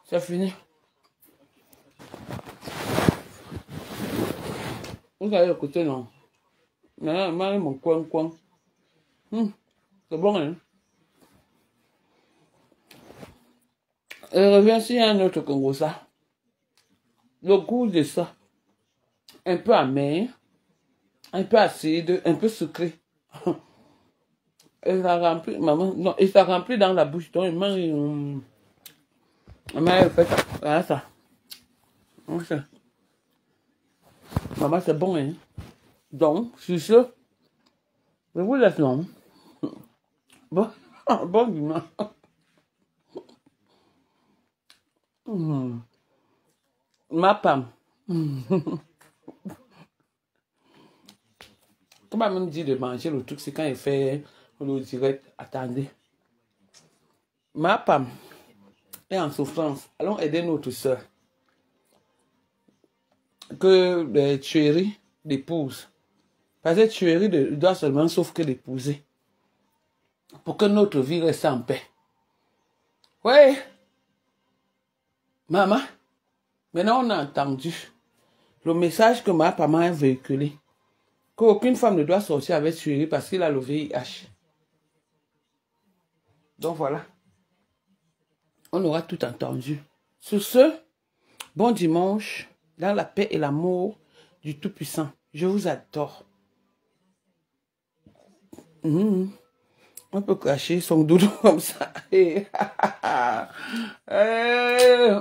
Speaker 1: C'est fini. Vous allez écouter, non? Non, mon coin. C'est bon, hein? Et reviens sur un autre Congo, ça. Le goût de ça. Un peu amer, un peu acide, un peu sucré. Et ça remplit, maman, non, et ça remplit dans la bouche. Donc, il mange, fait ça. Voilà ça. Maman, c'est bon, hein. Donc, sur ce, je vous laisse, non. Bon, bon dimanche. Ma femme. Comment même dit de manger le truc, c'est quand il fait le direct. Attendez. Ma femme est en souffrance. Allons aider notre soeur. Que les tueries l'épouse. Parce que tuerie doit seulement sauf que l'épouser. Pour que notre vie reste en paix. Oui. Maman. Maintenant, on a entendu le message que ma maman a véhiculé. Qu'aucune femme ne doit sortir avec tuerie parce qu'il a le VIH. Donc voilà. On aura tout entendu. Sur ce, bon dimanche, dans la paix et l'amour du Tout-Puissant. Je vous adore. On peut cacher son doudou comme ça.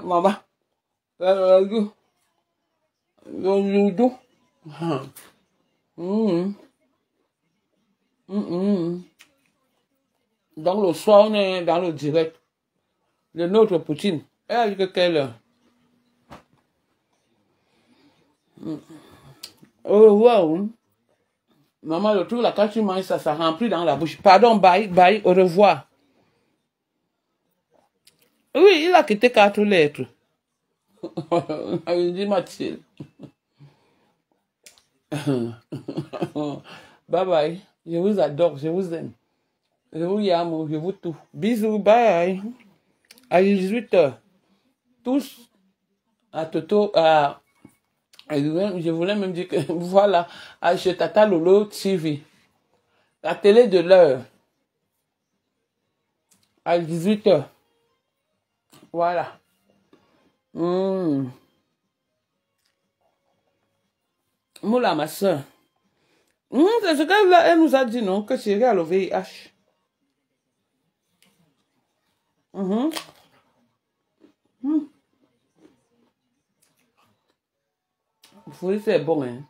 Speaker 1: Maman. Le doudou. Donc le soir, on est dans le direct de notre Poutine. Elle a dit que quelle heure? Au revoir. Maman, le truc là, quand tu manges ça, ça remplit dans la bouche. Pardon, bye, au revoir. Oui, il a quitté 4 lettres. Il dit Mathilde. Bye bye. Je vous adore, je vous aime. Je vous aime, je vous tout. Bisous, bye. À 18h. Tous à Toto, je voulais même dire que voilà, à chez Tata Lolo TV. La télé de l'heure. À 18h. Voilà. Moula, ma soeur. C'est ce qu'elle elle nous a dit, non? Que Chérie a le VIH. Vous c'est bon, hein?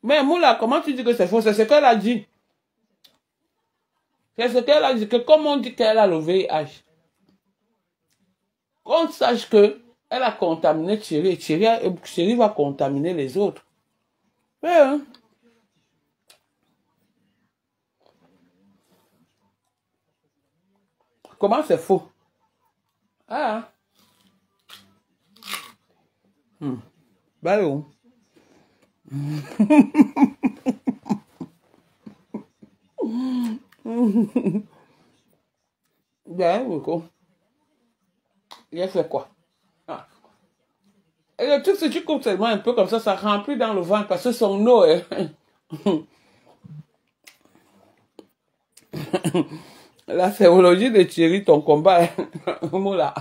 Speaker 1: Mais Moula, comment tu dis que c'est faux? C'est ce qu'elle a dit. C'est ce qu'elle a dit, que comme on dit qu'elle a le VIH, qu'on sache que elle a contaminé Thierry, et Thierry va contaminer les autres. Mais, hein? Comment c'est faux? Ah. Bah où? Ben oui, quoi. Il a fait quoi? Ah. Et le truc, si tu coupes seulement un peu comme ça remplit dans le ventre parce que son eau est... La sérologie de Thierry, ton combat est... Moula.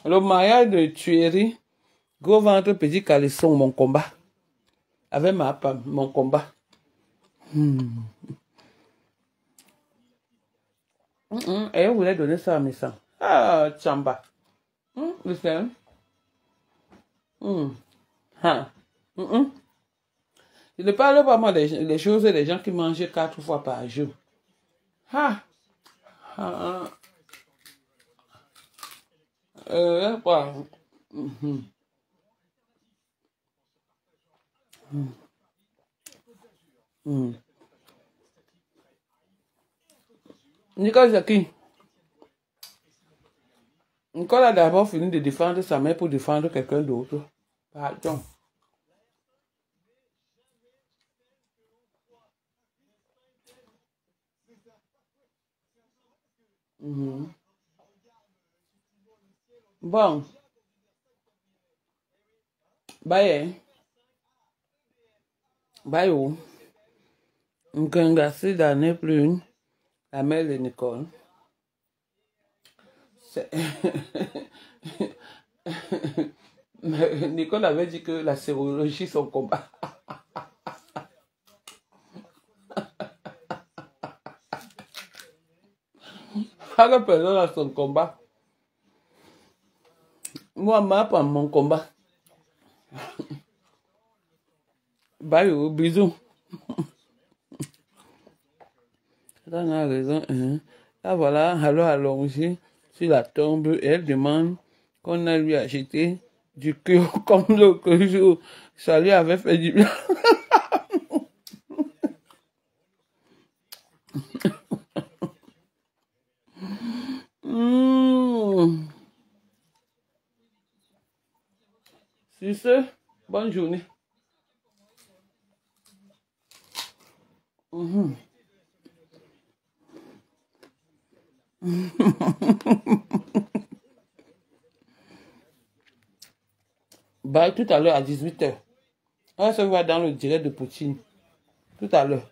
Speaker 1: Le mariage de Thierry, gros ventre, petit caleçon, mon combat. Avec ma femme, mon combat. Et elle voulait donner ça à mes sangs. Ah, Chamba. Listen. Je ne parle pas moi des choses des gens qui mangent 4 fois par jour. Nicole Jackie. Nicole a d'abord fini de défendre sa mère pour défendre quelqu'un d'autre. Pardon. Bon. Bye. Bye. Ngangasi d'année plus la mère de Nicole. Nicole avait dit que la sérologie, son combat. Chaque personne a son combat. Moi, ma pas mon combat. Bye, bisous. On a raison. Là, voilà, alors allongée sur la tombe, et elle demande qu'on a lui acheté du cœur comme l'autre jour. Ça lui avait fait du bien. Sur ce, bonne journée. Bye, tout à l'heure à 18h. On se voit dans le direct de Poutine. Tout à l'heure.